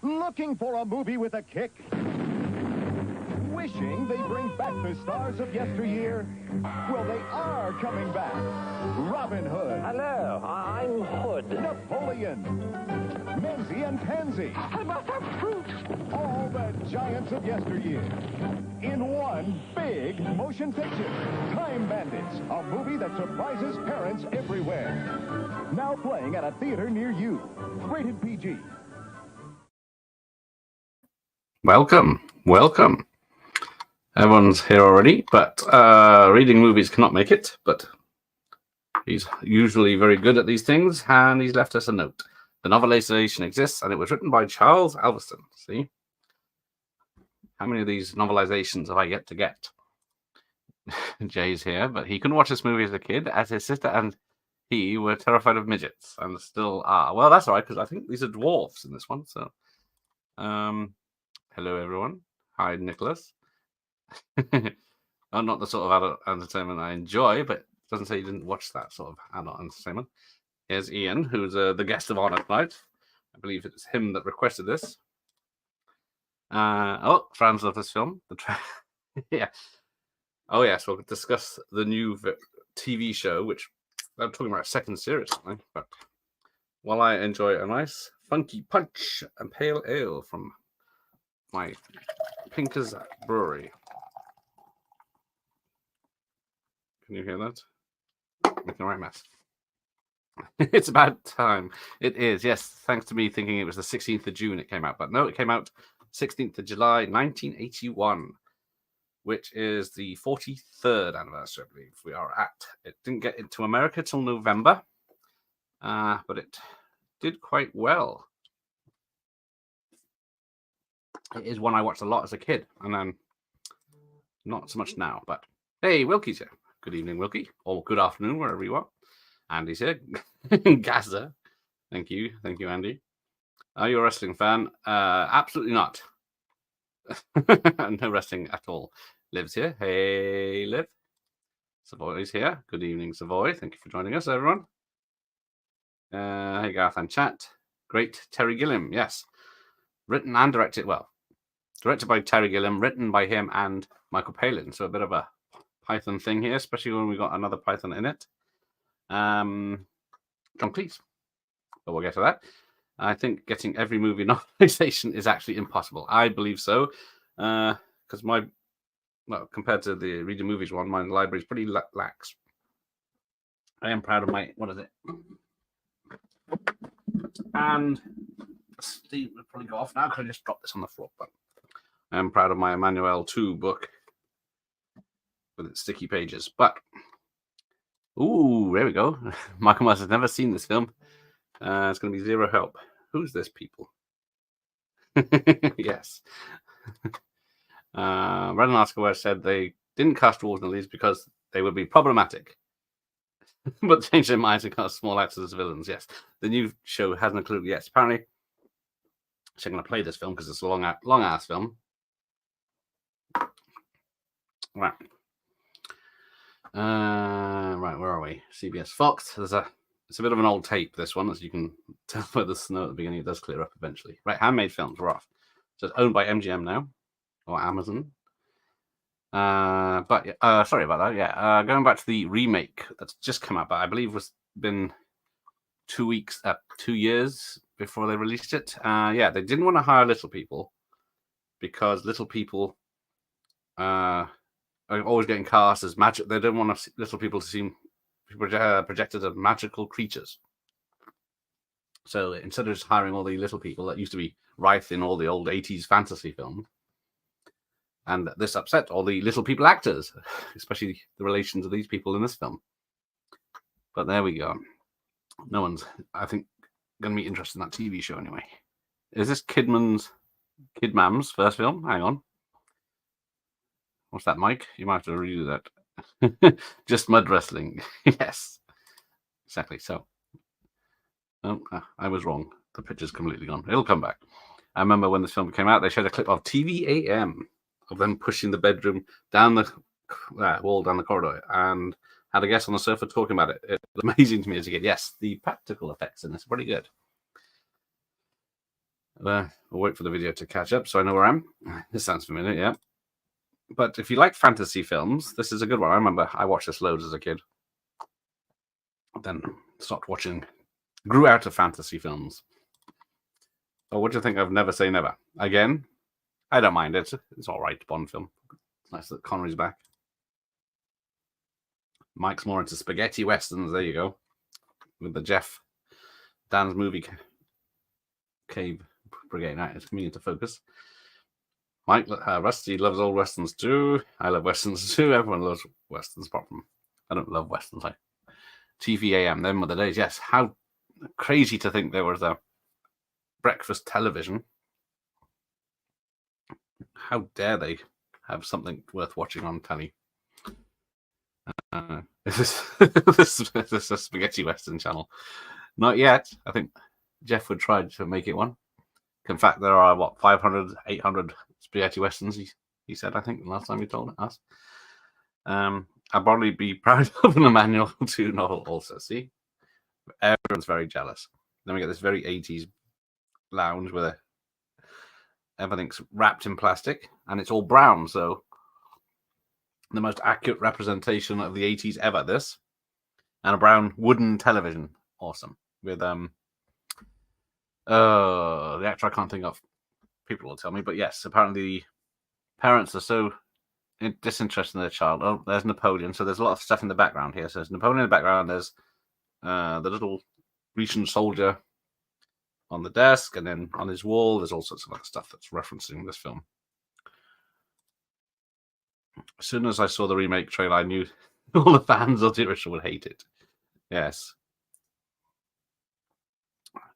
Looking for a movie with a kick? Wishing they bring back the stars of yesteryear? Well, they are coming back. Robin Hood. Hello, I'm Hood. Napoleon. Menzie and Pansy. How about the fruit? All the giants of yesteryear. In one big motion picture. Time Bandits, a movie that surprises parents everywhere. Now playing at a theater near you. Rated PG. Welcome. Everyone's here already, but reading movies cannot make it, but he's usually very good at these things, and he's left us a note. The novelization exists, and it was written by Charles Alveston. See? How many of these novelizations have I yet to get? Jay's here, but he couldn't watch this movie as a kid, as his sister and he were terrified of midgets, and still are. Well, that's all right, because I think these are dwarfs in this one, so... hello, everyone. Hi, Nicholas. I'm not the sort of adult entertainment I enjoy, but it doesn't say you didn't watch that sort of adult entertainment. Here's Ian, who's the guest of honor tonight. I believe it's him that requested this. Franz loved this film. Yeah. Oh, yes, we'll discuss the new TV show, which I'm talking about a second series, but while I enjoy a nice funky punch and pale ale from my Pinker's Brewery. Can you hear that? Making a right mess. It's about time. It is, yes. Thanks to me thinking it was the 16th of June it came out. But no, it came out 16th of July, 1981, which is the 43rd anniversary, I believe we are at. It didn't get into America till November, but it did quite well. It is one I watched a lot as a kid, and then not so much now. But hey, Wilkie's here. Good evening, Wilkie, or good afternoon, wherever you are. Andy's here. Gaza. Thank you, Andy. Are you a wrestling fan? Absolutely not. No wrestling at all. Liv's here. Hey, Liv. Savoy's here. Good evening, Savoy. Thank you for joining us, everyone. Hey, Garth and chat. Great Terry Gilliam. Yes. Written and directed. Well, directed by Terry Gilliam, written by him and Michael Palin. So a bit of a Python thing here, especially when we got another Python in it. John Cleese. But we'll get to that. I think getting every movie novelization is actually impossible. I believe so. Because compared to the Reading Movies one, my library is pretty lax. I am proud of my, what is it? And Steve will probably go off now because I just dropped this on the floor. But I am proud of my Emmanuel 2 book with its sticky pages. But, ooh, there we go. Michael Myers has never seen this film. It's going to be zero help. Who's this people? Yes. Brandon Oscar said they didn't cast dwarves in the leads because they would be problematic. But changed their minds and cast small actors as villains. Yes. The new show hasn't included yet. Apparently, she's going to play this film because it's a long-ass film. Right. Right, where are we? CBS Fox. It's a bit of an old tape, this one, as you can tell by the snow at the beginning. It does clear up eventually. Right, Handmade Films, we're off. So it's owned by MGM now, or Amazon. Sorry about that. Yeah, going back to the remake that's just come out, but I believe was been 2 years before they released it. Yeah, they didn't want to hire little people because little people are always getting cast as magic. They don't want little people to seem projected as magical creatures. So instead of just hiring all the little people that used to be rife in all the old 80s fantasy films, and this upset all the little people actors, especially the relations of these people in this film. But there we go. No one's, I think, going to be interested in that TV show anyway. Is this Kid Mam's first film? Hang on. What's that, Mike? You might have to redo that. Just mud wrestling. Yes. Exactly. So. Oh, I was wrong. The picture's completely gone. It'll come back. I remember when this film came out, they showed a clip of TVAM of them pushing the bedroom down the wall, down the corridor, and had a guest on the sofa talking about it. It was amazing to me as a kid. Yes, the practical effects in this are pretty good. We'll wait for the video to catch up so I know where I am. This sounds familiar, yeah. But if you like fantasy films, this is a good one. I remember I watched this loads as a kid. Then stopped watching, grew out of fantasy films. Oh, what do you think of Never Say Never? Again, I don't mind it. It's all right, Bond film. It's nice that Connery's back. Mike's more into spaghetti westerns. There you go. With the Dan's movie Cave Brigade. Right, it's coming into focus. Mike, Rusty loves old westerns too. I love westerns too. Everyone loves westerns, apart from I don't love westerns. Like TVAM, them were the days. Yes, how crazy to think there was a breakfast television. How dare they have something worth watching on telly? This is a spaghetti western channel. Not yet. I think Jeff would try to make it one. In fact, there are 500, 800 spaghetti westerns. He said, I think, last time he told us. I'd probably be proud of an Emmanuel 2 novel also. See, everyone's very jealous. Then we get this very 80s lounge where everything's wrapped in plastic and it's all brown. So the most accurate representation of the 80s ever. This and a brown wooden television. Awesome. With the actor I can't think of. People will tell me, but yes, apparently the parents are so disinterested in their child. Oh, there's Napoleon. So there's a lot of stuff in the background here. So there's Napoleon in the background. There's the little Grecian soldier on the desk, and then on his wall, there's all sorts of other stuff that's referencing this film. As soon as I saw the remake trailer, I knew all the fans of the original would hate it. Yes.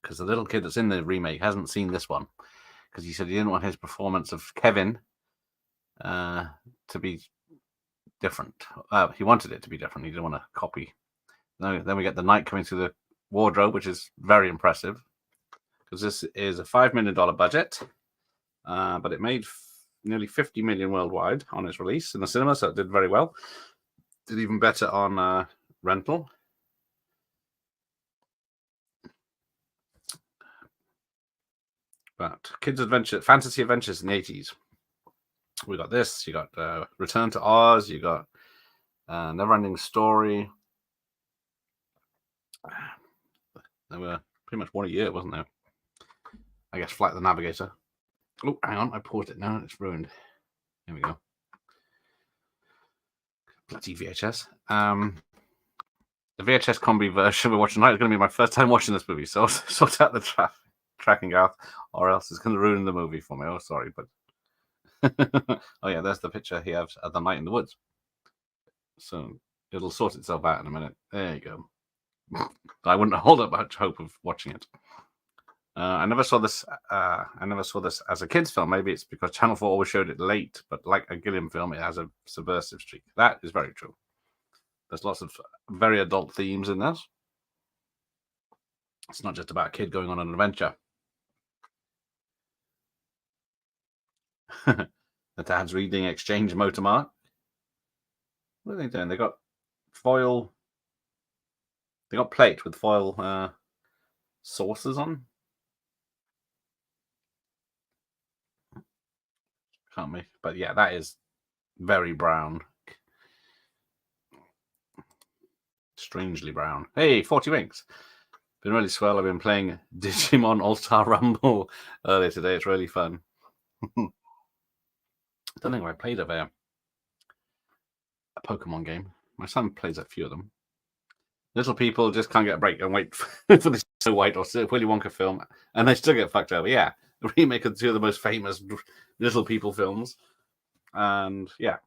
Because the little kid that's in the remake hasn't seen this one. Because he said he didn't want his performance of Kevin to be different. He wanted it to be different. He didn't want to copy. Then we get the knight coming through the wardrobe, which is very impressive. Because this is a $5 million budget. But it made nearly 50 million worldwide on its release in the cinema, so it did very well. Did even better on rental. But kids' adventure, fantasy adventures in the 80s. We got this. You got Return to Oz. You got Never-Ending Story. There were pretty much one a year, wasn't there? I guess Flight of the Navigator. Oh, hang on. I paused it now. It's ruined. Here we go. Bloody VHS. The VHS combi version we're watching tonight is going to be my first time watching this movie. So sort out the tracking out, or else it's going to ruin the movie for me. Oh, sorry, but oh yeah, there's the picture he has at the night in the woods. So it'll sort itself out in a minute. There you go. I wouldn't hold up much hope of watching it. I never saw this. I never saw this as a kids' film. Maybe it's because Channel 4 always showed it late. But like a Gilliam film, it has a subversive streak. That is very true. There's lots of very adult themes in this. It's not just about a kid going on an adventure. The dad's reading Exchange Motor Mark. What are they doing? They got foil. They got plate with foil saucers on. Can't we? But yeah, that is very brown. Strangely brown. Hey, 40 winks. Been really swell. I've been playing Digimon All-Star Rumble earlier today. It's really fun. I don't think I played a Pokemon game. My son plays a few of them. Little people just can't get a break and wait for the Snow White or Willy Wonka film, and they still get fucked over. Yeah, the remake of two of the most famous little people films, and yeah,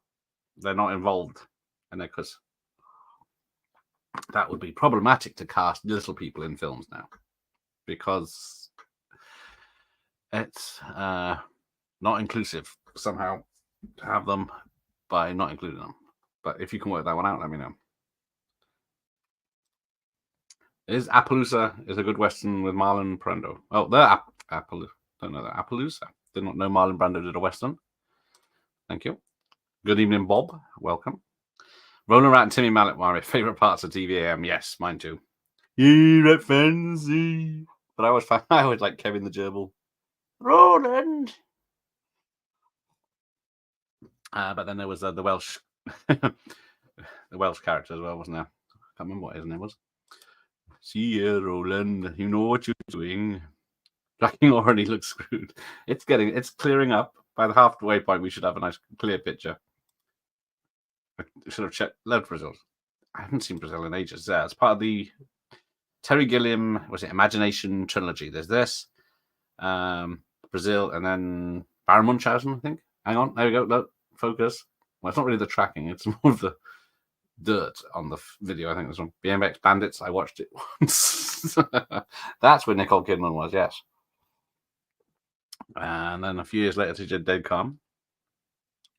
they're not involved in it because that would be problematic to cast little people in films now, because it's not inclusive somehow to have them by not including them. But if you can work that one out, let me know. Is Appaloosa is a good Western with Marlon Brando? Oh, the Appaloosa. Don't know that. Appaloosa. Did not know Marlon Brando did a Western. Thank you. Good evening, Bob. Welcome. Roland Rat and Timmy Mallet were my favorite parts of TVAM. Yes, mine too. Yeah, fancy. But I always like Kevin the Gerbil. Roland. But then there was the Welsh, the Welsh character as well, wasn't there? I can't remember what his name was. See here, Roland. You know what you're doing. Tracking already looks screwed. It's clearing up. By the halfway point, we should have a nice clear picture. I should have checked. Loved Brazil. I haven't seen Brazil in ages. Yeah, it's part of the Terry Gilliam, Imagination trilogy. There's this, Brazil, and then Baron Munchausen, I think. Hang on, there we go. Look, focus. Well, it's not really the tracking; it's more of the dirt on the video. I think this one, BMX Bandits. I watched it once. That's where Nicole Kidman was. Yes. And then a few years later, she did Dead Calm.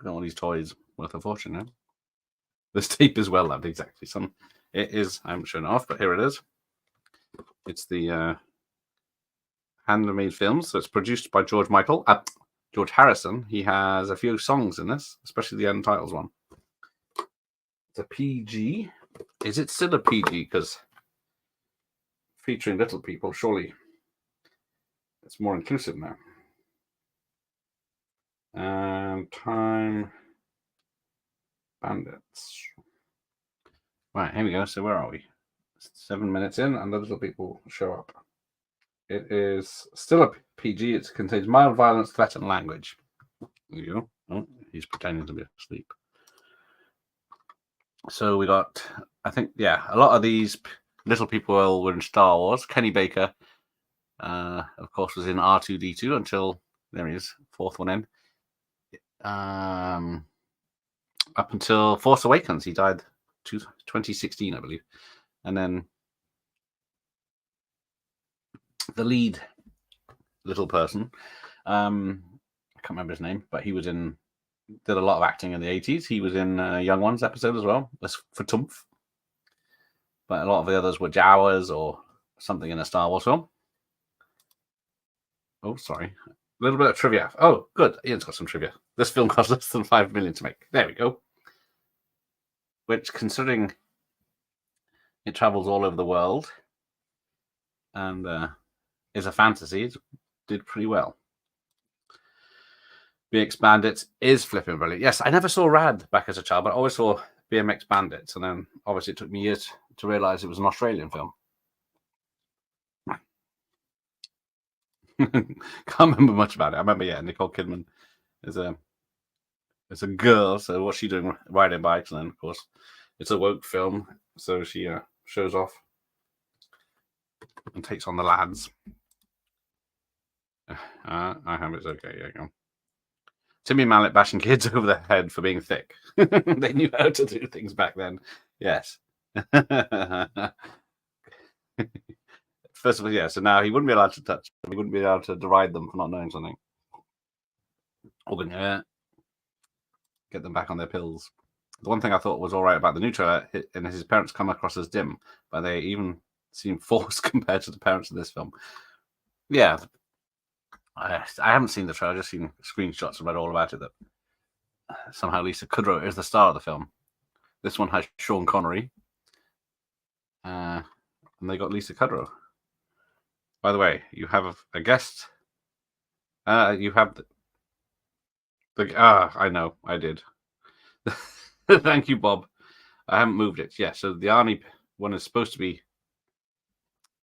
Got all these toys worth a fortune now. This tape is well loved, exactly. It is, I haven't shown it off, but here it is. It's the handmade films. So it's produced by George Harrison. He has a few songs in this, especially the end titles one. It's a PG. Is it still a PG? Because featuring little people, surely it's more inclusive now. And Time Bandits. Right, here we go. So where are we? 7 minutes in, and the little people show up. It is still a PG. It contains mild violence, threat, and language. There you go. Oh, he's pretending to be asleep. So we got, I think, yeah, a lot of these little people were in Star Wars. Kenny Baker, of course, was in R2-D2 until, there he is, fourth one in. Up until Force Awakens. He died 2016, I believe. And then the lead little person, I can't remember his name, but he was did a lot of acting in the 80s. He was in Young Ones episode as well. That's for Tumph. But a lot of the others were Jawas or something in a Star Wars film. Oh, sorry. A little bit of trivia. Oh, good. Ian's got some trivia. This film cost less than $5 million to make. There we go. Which, considering it travels all over the world and is a fantasy, it did pretty well. BMX Bandits is flipping brilliant. Yes, I never saw Rad back as a child, but I always saw BMX Bandits. And then, obviously, it took me years to realise it was an Australian film. Can't remember much about it. I remember, yeah, Nicole Kidman is a girl, so what's she doing? Riding bikes, and then of course it's a woke film, so she shows off and takes on the lads. I have it's okay. Yeah, go. Timmy Mallet bashing kids over the head for being thick. They knew how to do things back then. Yes. First of all, yeah. So now he wouldn't be allowed to touch them. He wouldn't be allowed to deride them for not knowing something. Or get them back on their pills. The one thing I thought was all right about the new trailer, and his parents come across as dim, but they even seem forced compared to the parents in this film. Yeah. I haven't seen the trailer, I've just seen screenshots and read all about it, that somehow Lisa Kudrow is the star of the film. This one has Sean Connery. And they got Lisa Kudrow. By the way, you have a guest. You have I know, I did. Thank you, Bob. I haven't moved it. Yeah, so the Arnie one is supposed to be...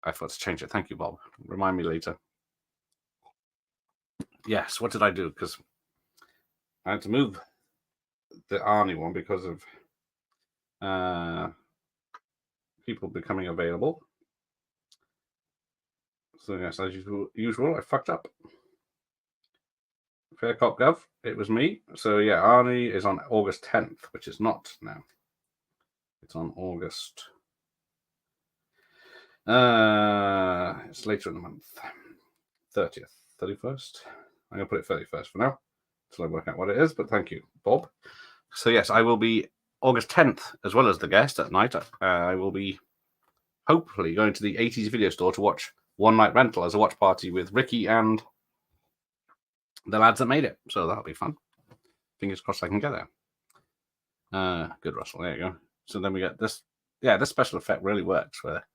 I forgot to change it. Thank you, Bob. Remind me later. Yes, what did I do? Because I had to move the Arnie one because of people becoming available. So yes, as usual, I fucked up. Fair Cop Gov, it was me. So yeah, Arnie is on August 10th, which is not now. It's on August. It's later in the month. 30th, 31st. I'm going to put it 31st for now, until I work out what it is, but thank you, Bob. So yes, I will be August 10th, as well as the guest at night. I will be hopefully going to the 80s video store to watch One Night Rental as a watch party with Ricky and the lads that made it. So that'll be fun. Fingers crossed I can get there. Good, Russell. There you go. So then we get this. Yeah, this special effect really works, where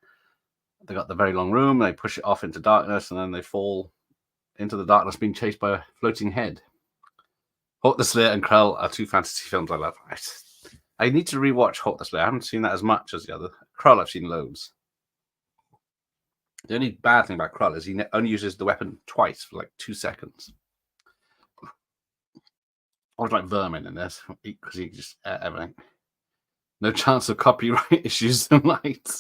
they got the very long room, they push it off into darkness, and then they fall into the darkness being chased by a floating head. Hawk the Slayer and Krull are two fantasy films I love. I need to rewatch Hawk the Slayer. I haven't seen that as much as the other. Krull I've seen loads. The only bad thing about Krull is he only uses the weapon twice for like 2 seconds. I was like vermin in this because he just everything. No chance of copyright issues tonight.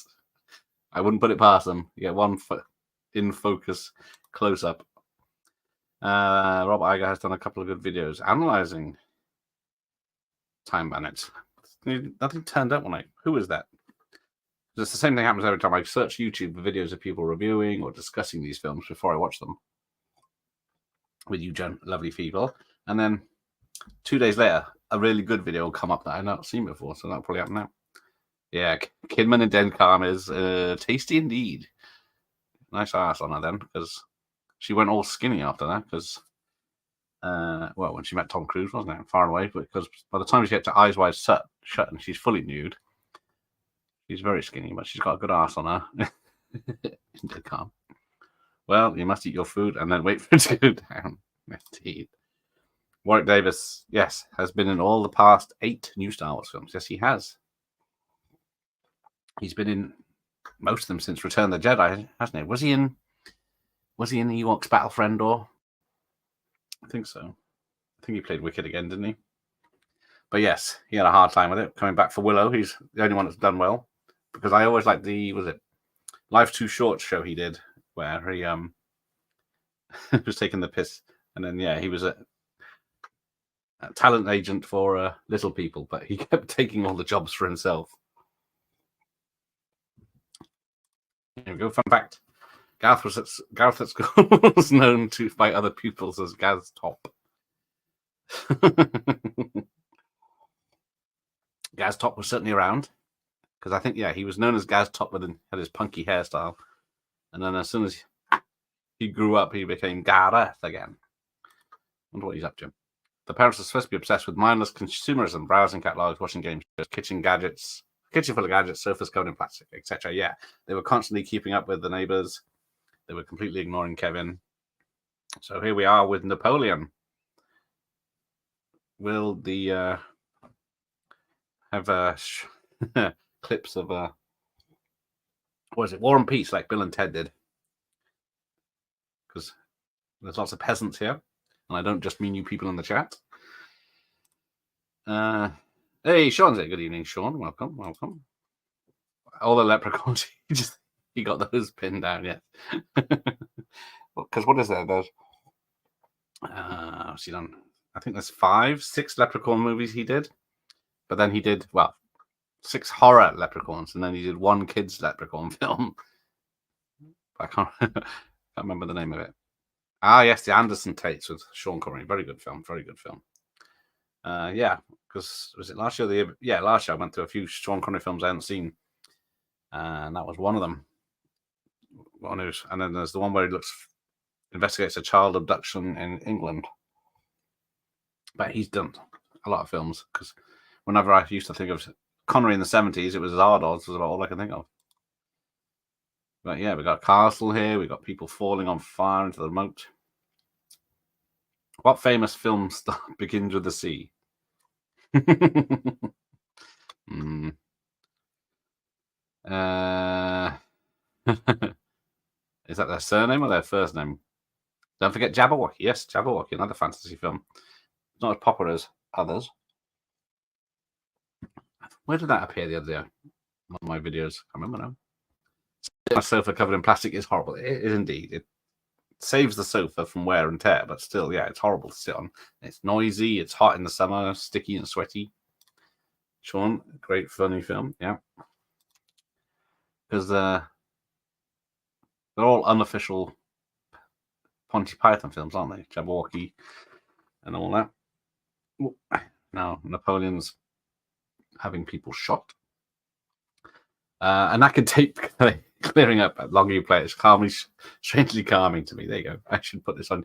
I wouldn't put it past them. You get one in focus close up. Rob Iger has done a couple of good videos analyzing Time Bandits. Nothing turned up when who is that? It's the same thing happens every time I search YouTube for videos of people reviewing or discussing these films before I watch them with you, lovely people. And then 2 days later, a really good video will come up that I've not seen before, so that'll probably happen now. Yeah, Kidman and Denkam is tasty indeed. Nice ass on her then, because she went all skinny after that, because, well, when she met Tom Cruise, wasn't it? Far away, because by the time she gets to Eyes Wide Shut and she's fully nude, she's very skinny, but she's got a good ass on her. Denkam. Well, you must eat your food and then wait for it to go down. Indeed. Warwick Davis, yes, has been in all the past 8 new Star Wars films. Yes, he has. He's been in most of them since Return of the Jedi, hasn't he? Was he in Ewok's Battlefriend or? I think so. I think he played Wicked again, didn't he? But yes, he had a hard time with it. Coming back for Willow, he's the only one that's done well. Because I always liked Life Too Short show he did, where he was taking the piss. And then, yeah, he was a talent agent for little people, but he kept taking all the jobs for himself. Here we go. Fun fact: Gareth at school was known to by other pupils as Gaz Top. Gaz Top was certainly around because I think he was known as Gaz Top, but then had his punky hairstyle, and then as soon as he grew up, he became Gareth again. Wonder what he's up to. The parents are supposed to be obsessed with mindless consumerism, browsing catalogs, watching games, kitchen full of gadgets, sofas covered in plastic, etc. Yeah, they were constantly keeping up with the neighbors. They were completely ignoring Kevin. So here we are with Napoleon. Will the have clips of what is it, War and Peace, like Bill and Ted did? Because there's lots of peasants here. And I don't just mean you people in the chat. Hey, Sean's here. Good evening, Sean. Welcome. All the leprechauns, he got those pinned down, yeah. Because what is there? There's what's he done? I think there's 6 leprechaun movies he did. But then he did, 6 horror leprechauns, and then he did 1 kids leprechaun film. I can't remember the name of it. Ah, yes, the Anderson Tates with Sean Connery. Very good film. Yeah, because was it last year? Last year I went through a few Sean Connery films I hadn't seen, and that was one of them. And then there's the one where he investigates a child abduction in England. But he's done a lot of films because whenever I used to think of Connery in the 70s, it was Zardoz was about all I could think of. But yeah, we got Castle here. We got people falling on fire into the moat. What famous film star begins with the C? Is that their surname or their first name? Don't forget Jabberwocky. Yes, Jabberwocky, another fantasy film. It's not as popular as others. Where did that appear the other day? One of my videos. I remember now. My sofa covered in plastic is horrible. It is indeed. It saves the sofa from wear and tear, but still, yeah, it's horrible to sit on. It's noisy. It's hot in the summer, sticky and sweaty. Sean, great funny film, yeah. Because they're all unofficial Monty Python films, aren't they? Jabberwocky and all that. Now Napoleon's having people shot. And that could take clearing up at long you play. It's strangely calming to me. There you go. I should put this on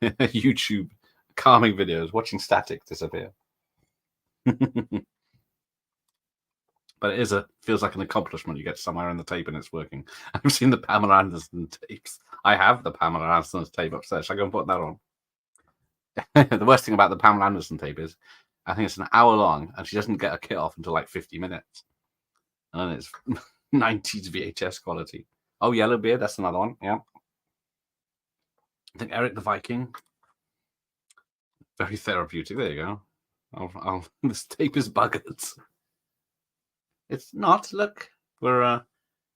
YouTube. Calming videos, watching static disappear. But But it feels like an accomplishment. You get somewhere in the tape and it's working. I've seen the Pamela Anderson tapes. I have the Pamela Anderson tape upstairs. Shall I go and put that on? The worst thing about the Pamela Anderson tape is I think it's an hour long and she doesn't get a kit off until like 50 minutes. And it's 90s VHS quality. Oh, Yellowbeard, that's another one. Yeah. I think Eric the Viking. Very therapeutic. There you go. This tape is buggered. It's not. Look, it's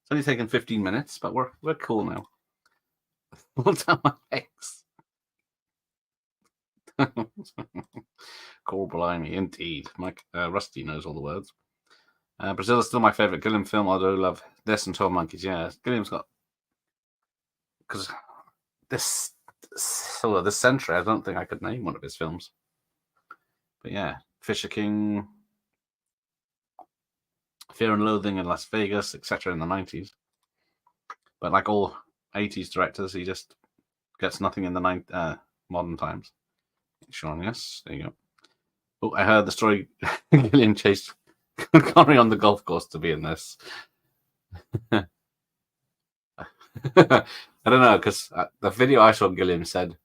only taken 15 minutes, but we're cool now. All down my legs. Core blimey, indeed. Mike Rusty knows all the words. Brazil is still my favorite Gilliam film, although I love this and 12 Monkeys. Yeah, Gilliam's got, because this century, I don't think I could name one of his films. But yeah, Fisher King, Fear and Loathing in Las Vegas, etc. in the 90s. But like all 80s directors, he just gets nothing in the modern times. Sean, yes, there you go. Oh, I heard the story. Gilliam chased Connery on the golf course to be in this. I don't know, because the video I saw, Gilliam said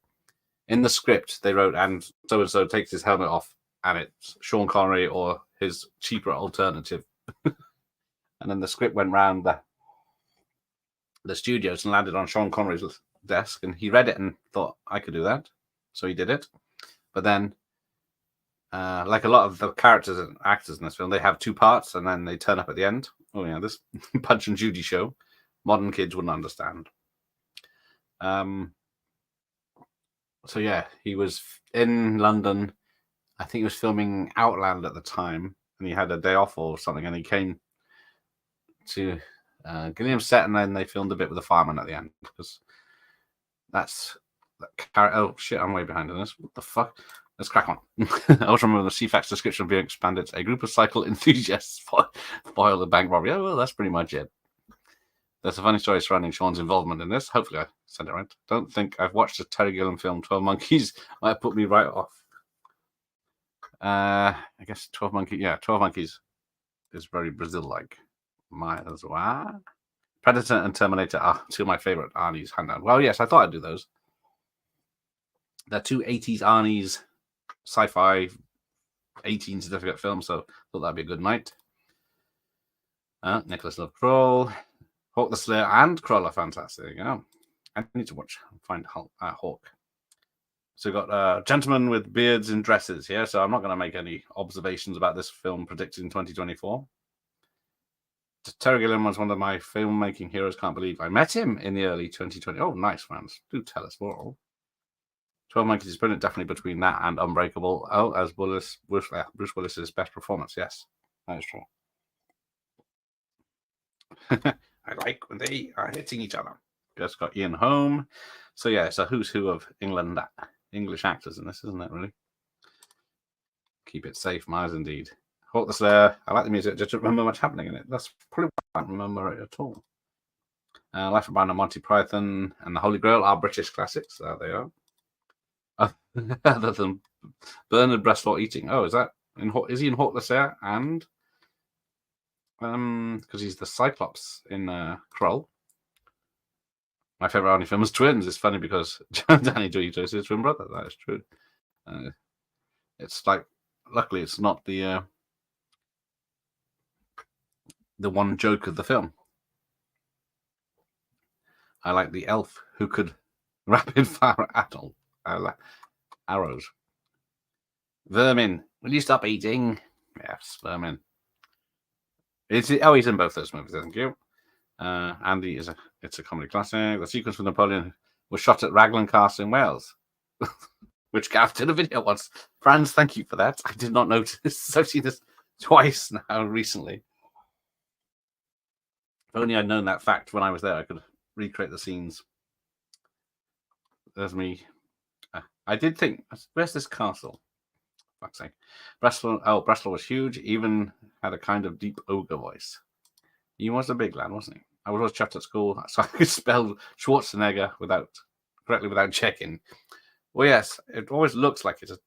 in the script they wrote, and so takes his helmet off, and it's Sean Connery or his cheaper alternative. And then the script went round the studios and landed on Sean Connery's desk, and he read it and thought, I could do that. So he did it. But then, like a lot of the characters and actors in this film, they have two parts, and then they turn up at the end. Oh yeah, this Punch and Judy show. Modern kids wouldn't understand. So yeah, he was in London. I think he was filming Outland at the time, and he had a day off or something, and he came to Gilliam's set, and then they filmed a bit with the fireman at the end, because that's oh shit, I'm way behind on this. What the fuck? Let's crack on. I also remember the CFAX description of Bandits. Bandits. A group of cycle enthusiasts foil the bank robbery. Oh, well, that's pretty much it. There's a funny story surrounding Sean's involvement in this. Hopefully I said it right. Don't think I've watched a Terry Gilliam film, 12 Monkeys. Might put me right off. I guess 12 Monkeys. Yeah, 12 Monkeys is very Brazil-like. Might as well. Predator and Terminator are two of my favorite Arnie's hand down. Well, yes, I thought I'd do those. They're two 80s Arnie's sci-fi 18 certificate films, so I thought that'd be a good night. Nicholas Love Kroll, Hawk the Slayer, and Kroll are fantastic. There you go. I need to find Hawk. So we've got gentlemen with beards and dresses here, so I'm not going to make any observations about this film predicted in 2024. Terry Gilliam was one of my filmmaking heroes. Can't believe I met him in the early 2020. Oh, nice, fans. Do tell us more. 12 Monkeys is brilliant, definitely between that and Unbreakable. Oh, as Bruce Willis's best performance. Yes, that is true. I like when they are hitting each other. Just got Ian Holm. So yeah, it's a who's who of English actors in this, isn't it, really? Keep it safe, Myers, indeed. Hawk the Slayer. I like the music, just don't remember much happening in it. That's probably why I don't remember it at all. Life of Brian and Monty Python and The Holy Grail are British classics. There they are. Other than Bernard Bresslaw eating. Oh, is he in Hawk the Slayer? And because he's the Cyclops in Krull. My favorite Arnie film is Twins. It's funny because Danny DeVito is his twin brother. That is true. It's like, luckily, it's not the one joke of the film. I like the elf who could rapid fire arrows. Vermin, will you stop eating? Yes, Vermin. He's in both those movies, thank you. Andy it's a comedy classic. The sequence with Napoleon was shot at Raglan Castle in Wales, which Gav did a video once. Franz, thank you for that. I did not notice. I've seen this twice now recently. If only I'd known that fact when I was there, I could recreate the scenes. There's me. I did think, where's this castle? Fuck's sake. Bresslaw was huge, even had a kind of deep ogre voice. He was a big lad, wasn't he? I was always chuffed at school, so I could spell Schwarzenegger correctly without checking. Well, yes, it always looks like it's a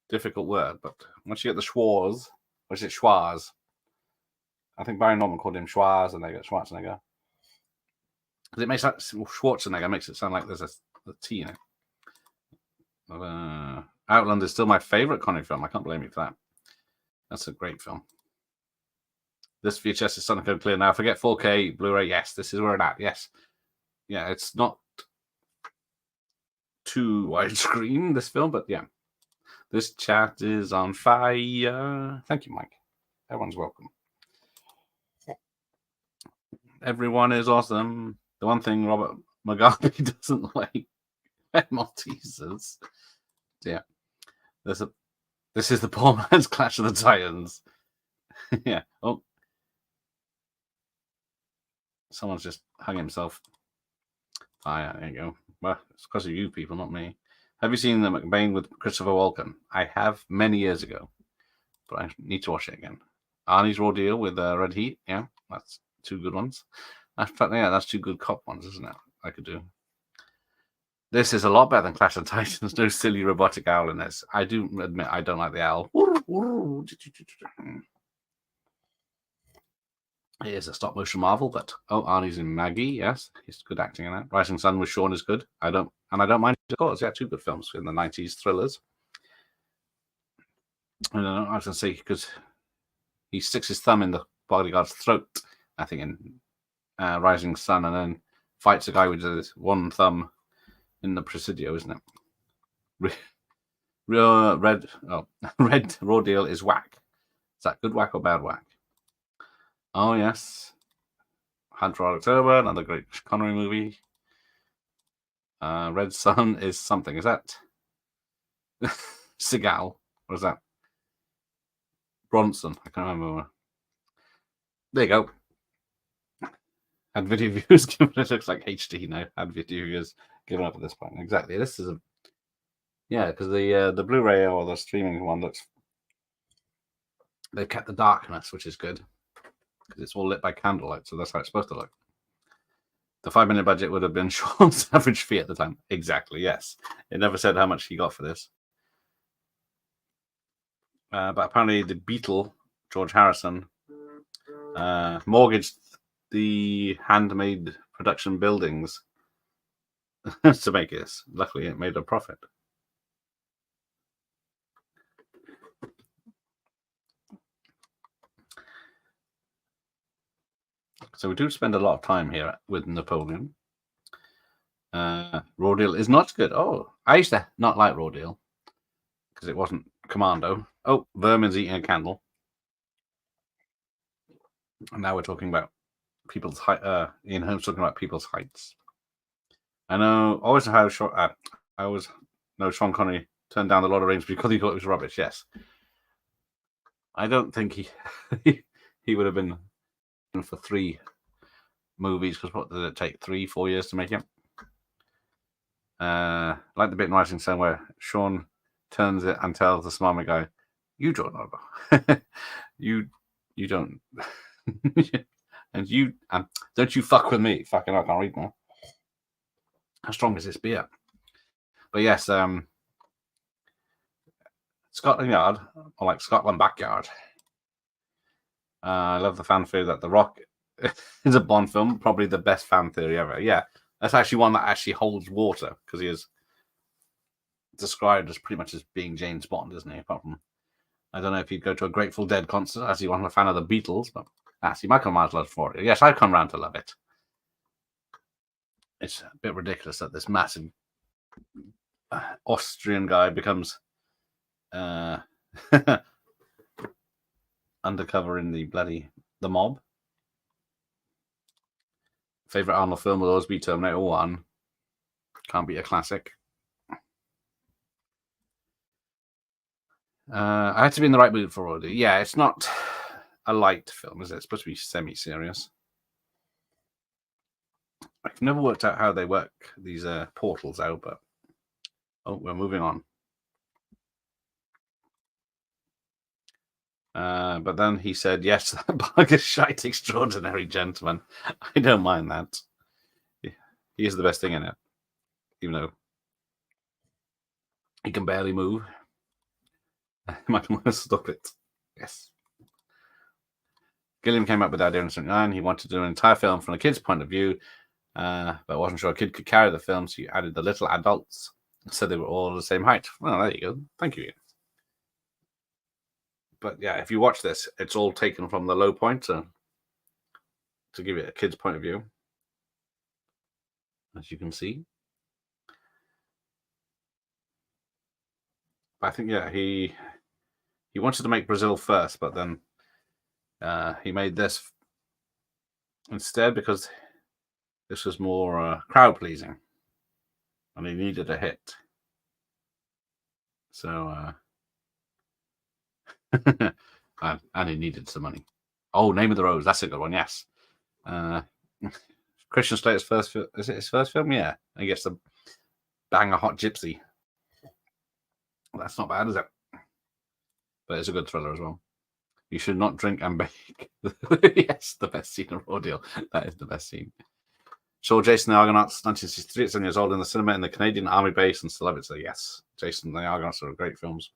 difficult word, but once you get the schwarz, or is it schwaz? I think Barry Norman called him Schwarzenegger. It makes that Schwarzenegger makes it sound like there's a T in it. Outlander is still my favorite Connery film. I can't blame you for that. That's a great film. This VHS is starting to go clear now. Forget 4K Blu-ray. Yes, this is where it's at. Yes, yeah, it's not too widescreen, this film, but yeah, this chat is on fire. Thank you, Mike. Everyone's welcome. Everyone is awesome. The one thing Robert Mugabe doesn't like Maltesers. Yeah, this is the poor man's Clash of the Titans. Yeah. Oh, someone's just hung himself. Ah, yeah, there you go. Well, it's because of you people, not me. Have you seen the McBain with Christopher Walken? I have many years ago, but I need to watch it again. Arnie's Raw Deal with Red Heat. Yeah, that's two good ones. That's two good cop ones, isn't it? I could do. This is a lot better than Clash of Titans. No silly robotic owl in this. I do admit I don't like the owl. It is a stop motion marvel, but Arnie's in Maggie. Yes, he's good acting in that. Rising Sun with Sean is good. I don't mind it. Of course, yeah, two good films in the 90s thrillers. I don't know. I was gonna say because he sticks his thumb in the bodyguard's throat, I think, in Rising Sun, and then fights a guy with his one thumb in the Presidio, isn't it? Red Raw Deal is whack. Is that good whack or bad whack? Oh, yes. Hunt for October, another great Connery movie. Red Sun is something. Is that Seagal? Or is that Bronson? I can't remember. There you go. Had video viewers given it looks like HD now. Had video viewers given up at this point. Exactly. This is because the Blu-ray or the streaming one looks. They've kept the darkness, which is good. Because it's all lit by candlelight, so that's how it's supposed to look. The 5-minute budget would have been Sean's average fee at the time. Exactly, yes. It never said how much he got for this. But apparently the Beatle, George Harrison, mortgaged the handmade production buildings to make this. Luckily, it made a profit. So we do spend a lot of time here with Napoleon. Raw Deal is not good. Oh, I used to not like Raw Deal because it wasn't Commando. Oh, Vermin's eating a candle. And now we're talking about people's height. Ian Holmes talking about people's heights. I know. Always how short. I always know Sean Connery turned down a lot of range because he thought it was rubbish. Yes, I don't think he would have been for 3 movies because what did it take 3-4 years to make it? Like the bit in Rising Sun where Sean turns it and tells the smarmy guy, "You don't know, you don't, and you don't you fuck with me." Fucking I can't read now. How strong is this beer? But yes, Scotland Yard, or like Scotland Backyard. I love the fan theory that The Rock is a Bond film, probably the best fan theory ever. Yeah, that's actually one that actually holds water because he is described as pretty much as being James Bond, isn't he? Apart from, I don't know if he'd go to a Grateful Dead concert as he wasn't a fan of the Beatles, but actually Michael Myers loves Florida. Yes, I've come round to love it. It's a bit ridiculous that this massive Austrian guy becomes undercover in the mob. Favorite Arnold film will always be Terminator 1. Can't be a classic. I had to be in the right mood for all of it. Yeah, it's not a light film, is it? It's supposed to be semi-serious. I've never worked out how they work these portals out, but we're moving on. But then he said, "Yes, that bug is shite, extraordinary gentleman." I don't mind that. He is the best thing in it, even though he can barely move. Michael Myers, stop it. Yes. Gilliam came up with the idea in 1979. He wanted to do an entire film from a kid's point of view, but wasn't sure a kid could carry the film, so he added the little adults so they were all the same height. Well, there you go. Thank you. But yeah, if you watch this, it's all taken from the low point to give it a kid's point of view, as you can see. But I think, yeah, he wanted to make Brazil first, but then he made this instead because this was more crowd pleasing, and he needed a hit. So, and he needed some money. Oh, Name of the Rose, that's a good one. Yes, Christian Slater's first film. Is it his first film? Yeah, he gets to bang a hot gypsy. That's not bad, is it? But it's a good thriller as well. You should not drink and bake. Yes, the best scene of Ordeal. That is the best scene. Saw Jason the Argonauts, 1963, 7 years old in the cinema in the Canadian Army base and still love it. So yes, Jason the Argonauts are great films.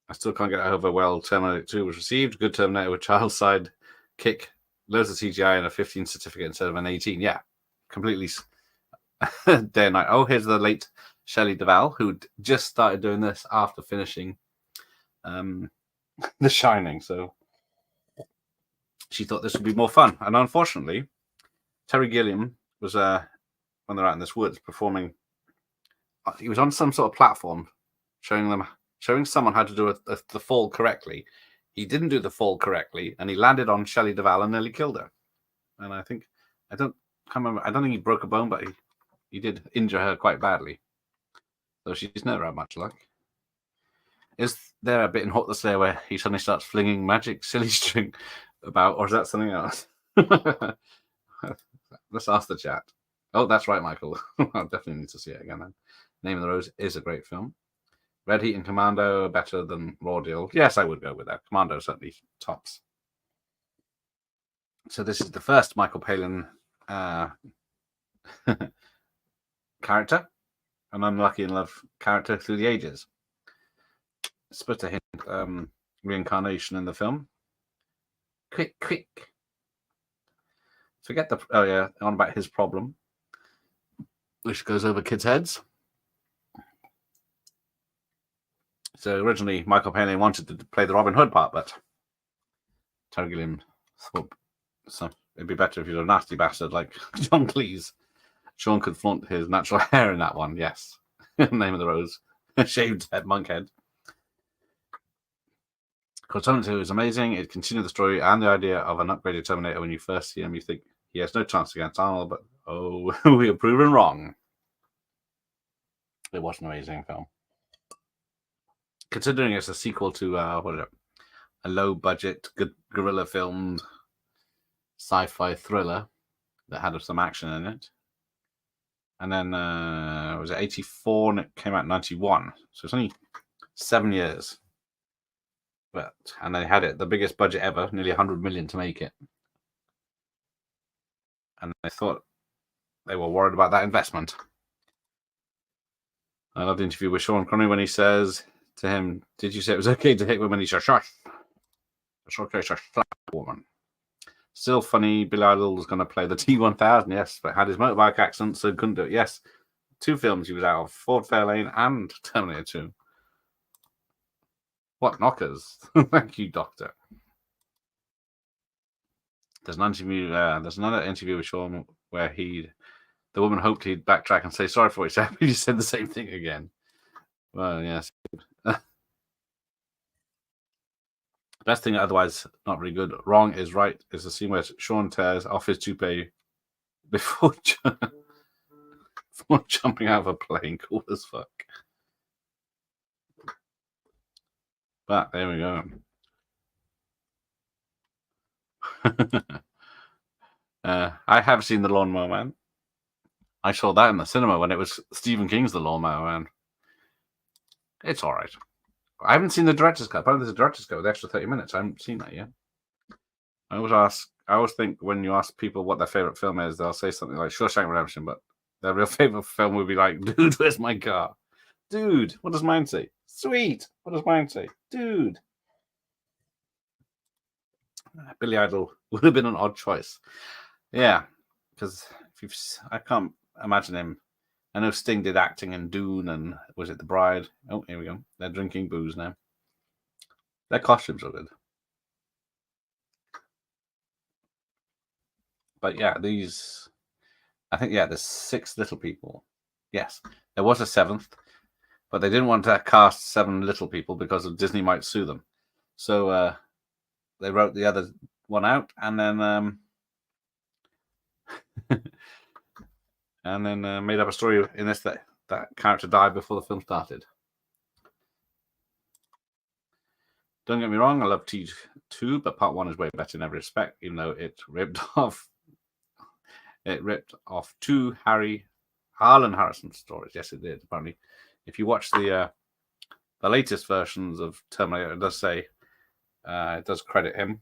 I still can't get over well Terminator 2 was received. Good Terminator with child side kick, loads of CGI and a 15 certificate instead of an 18. Yeah, completely day and night. Oh, here's the late Shelley Duvall, who just started doing this after finishing The Shining. So she thought this would be more fun. And unfortunately, Terry Gilliam was, when they're out in this woods, performing. He was on some sort of platform showing someone how to do the fall correctly. He didn't do the fall correctly, and he landed on Shelley Duvall and nearly killed her. And I don't think he broke a bone, but he did injure her quite badly. So she's never had much luck. Is there a bit in Hot the Slayer where he suddenly starts flinging magic silly string about, or is that something else? Let's ask the chat. Oh, that's right, Michael. I definitely need to see it again then. Name of the Rose is a great film. Red Heat and Commando are better than Raw Deal. Yes, I would go with that. Commando certainly tops. So this is the first Michael Palin character, an unlucky in love character through the ages. It's supposed to hint reincarnation in the film. Quick. Forget on about his problem, which goes over kids' heads. So originally, Michael Palin wanted to play the Robin Hood part, but Terry Gilliam thought it'd be better if he was a nasty bastard like John Cleese. Sean could flaunt his natural hair in that one, yes. Name of the Rose. Shaved head, monk head. Terminator 2 is amazing. It continued the story and the idea of an upgraded Terminator. When you first see him, you think he has no chance against Arnold, but oh, we are proven wrong. It was an amazing film. Considering it's a sequel to a low-budget, guerrilla filmed sci-fi thriller that had some action in it. And then, was it 84 and it came out in 91. So it's only 7 years. And they had the biggest budget ever, nearly 100 million to make it. And they thought they were worried about that investment. I love the interview with Sean Connery when he says to him, "Did you say it was okay to hit women?" He says, "Shush. It's okay to slap a woman." Still funny, Billy Idol was going to play the T-1000, yes, but had his motorbike accident, so couldn't do it. Yes, 2 films he was out of, Ford Fairlane and Terminator 2. What knockers? Thank you, Doctor. There's another interview with Sean where the woman hoped he'd backtrack and say sorry for what he said, but he said the same thing again. Well, yes. Best thing, otherwise not very good. Wrong is right is the scene where Sean tears off his toupee before jumping out of a plane. Cool as fuck. But there we go. I have seen The Lawnmower Man. I saw that in the cinema when it was Stephen King's The Lawnmower Man. It's all right. I haven't seen the director's cut. Apparently, there's a director's cut with extra 30 minutes. I haven't seen that yet. I always think when you ask people what their favorite film is, they'll say something like Shawshank Redemption, but their real favorite film would be like, "Dude, where's my car? Dude, what does mine say? Sweet, what does mine say? Dude." Billy Idol would have been an odd choice. Yeah, because I can't imagine him. I know Sting did acting in Dune and was it The Bride? Oh, here we go. They're drinking booze now. Their costumes are good. But yeah, I think, there's 6 little people. Yes, there was a 7th, but they didn't want to cast 7 little people because Disney might sue them. So they wrote the other one out, and then made up a story in this that character died before the film started. Don't get me wrong, I love T2, but part 1 is way better in every respect, even though it ripped off 2 Harlan Harrison stories. Yes, it did. Apparently, if you watch the latest versions of Terminator, it does say it does credit him,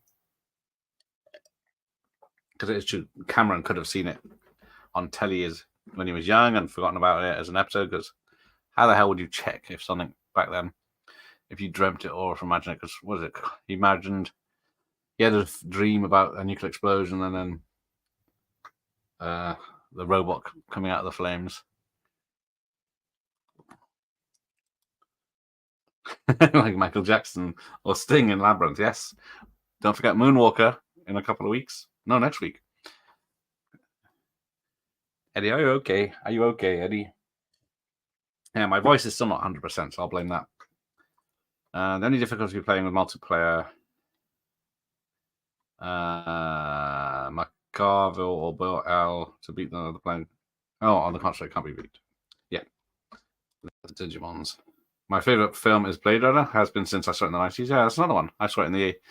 because it is true. Cameron could have seen it on telly when he was young and forgotten about it as an episode. Because how the hell would you check if something back then, if you dreamt it or imagined it? Because what was it? He had a dream about a nuclear explosion, and then the robot coming out of the flames. Like Michael Jackson or Sting in Labyrinth. Yes. Don't forget Moonwalker in a couple of weeks. No, next week. Eddie, are you okay? Are you okay, Eddie? Yeah, my voice is still not 100%, so I'll blame that. The only difficulty playing with multiplayer, Macarville or Bill L to beat the other player. Oh, on the contrary, it can't be beat. Yeah. The Digimons. My favorite film is Blade Runner. Has been since I saw it in the 90s. Yeah, that's another one. I saw it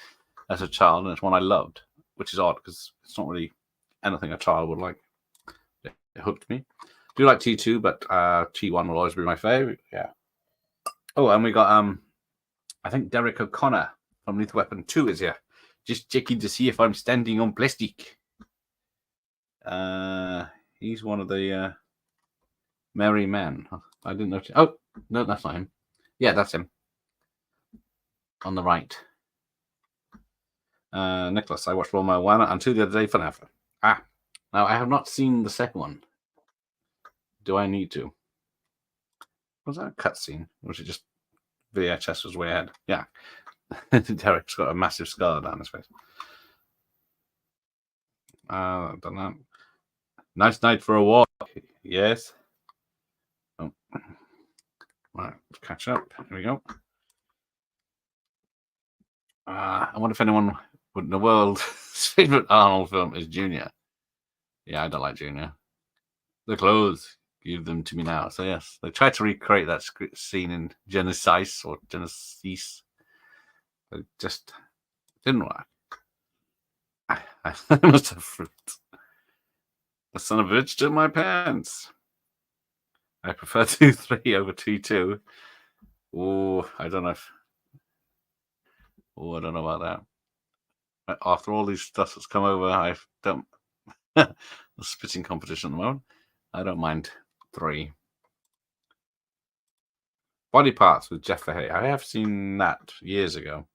as a child, and it's one I loved, which is odd because it's not really anything a child would like. It hooked me. I do like T2, but T1 will always be my favorite. Yeah. Oh, and we got I think Derek O'Connor from Lethal Weapon 2 is here. Just checking to see if I'm standing on plastic. He's one of the merry men. I didn't notice. Oh, no, that's not him. Yeah, that's him. On the right. Nicholas, I watched Roma 1 and 2 the other day for Never. Now I have not seen the second one. Do I need to? Was that a cutscene? Or was it just VHS was way ahead? Yeah. Derek's got a massive scar down his face. Done that. Nice night for a walk. Yes. Oh. Right, let's catch up. Here we go. I wonder if anyone in the world's favorite Arnold film is Junior. Yeah, I don't like Junior. The clothes, give them to me now. So yes, they tried to recreate that scene in Genesis or Genesis. It just didn't work. I must have fruit. The son of a bitch took my pants. I prefer 2-3 over 2-2. Oh, I don't know about that. After all these stuff that's come over, I don't. The spitting competition at the moment. I don't mind 3. Body Parts with Jeff Fahey. I have seen that years ago.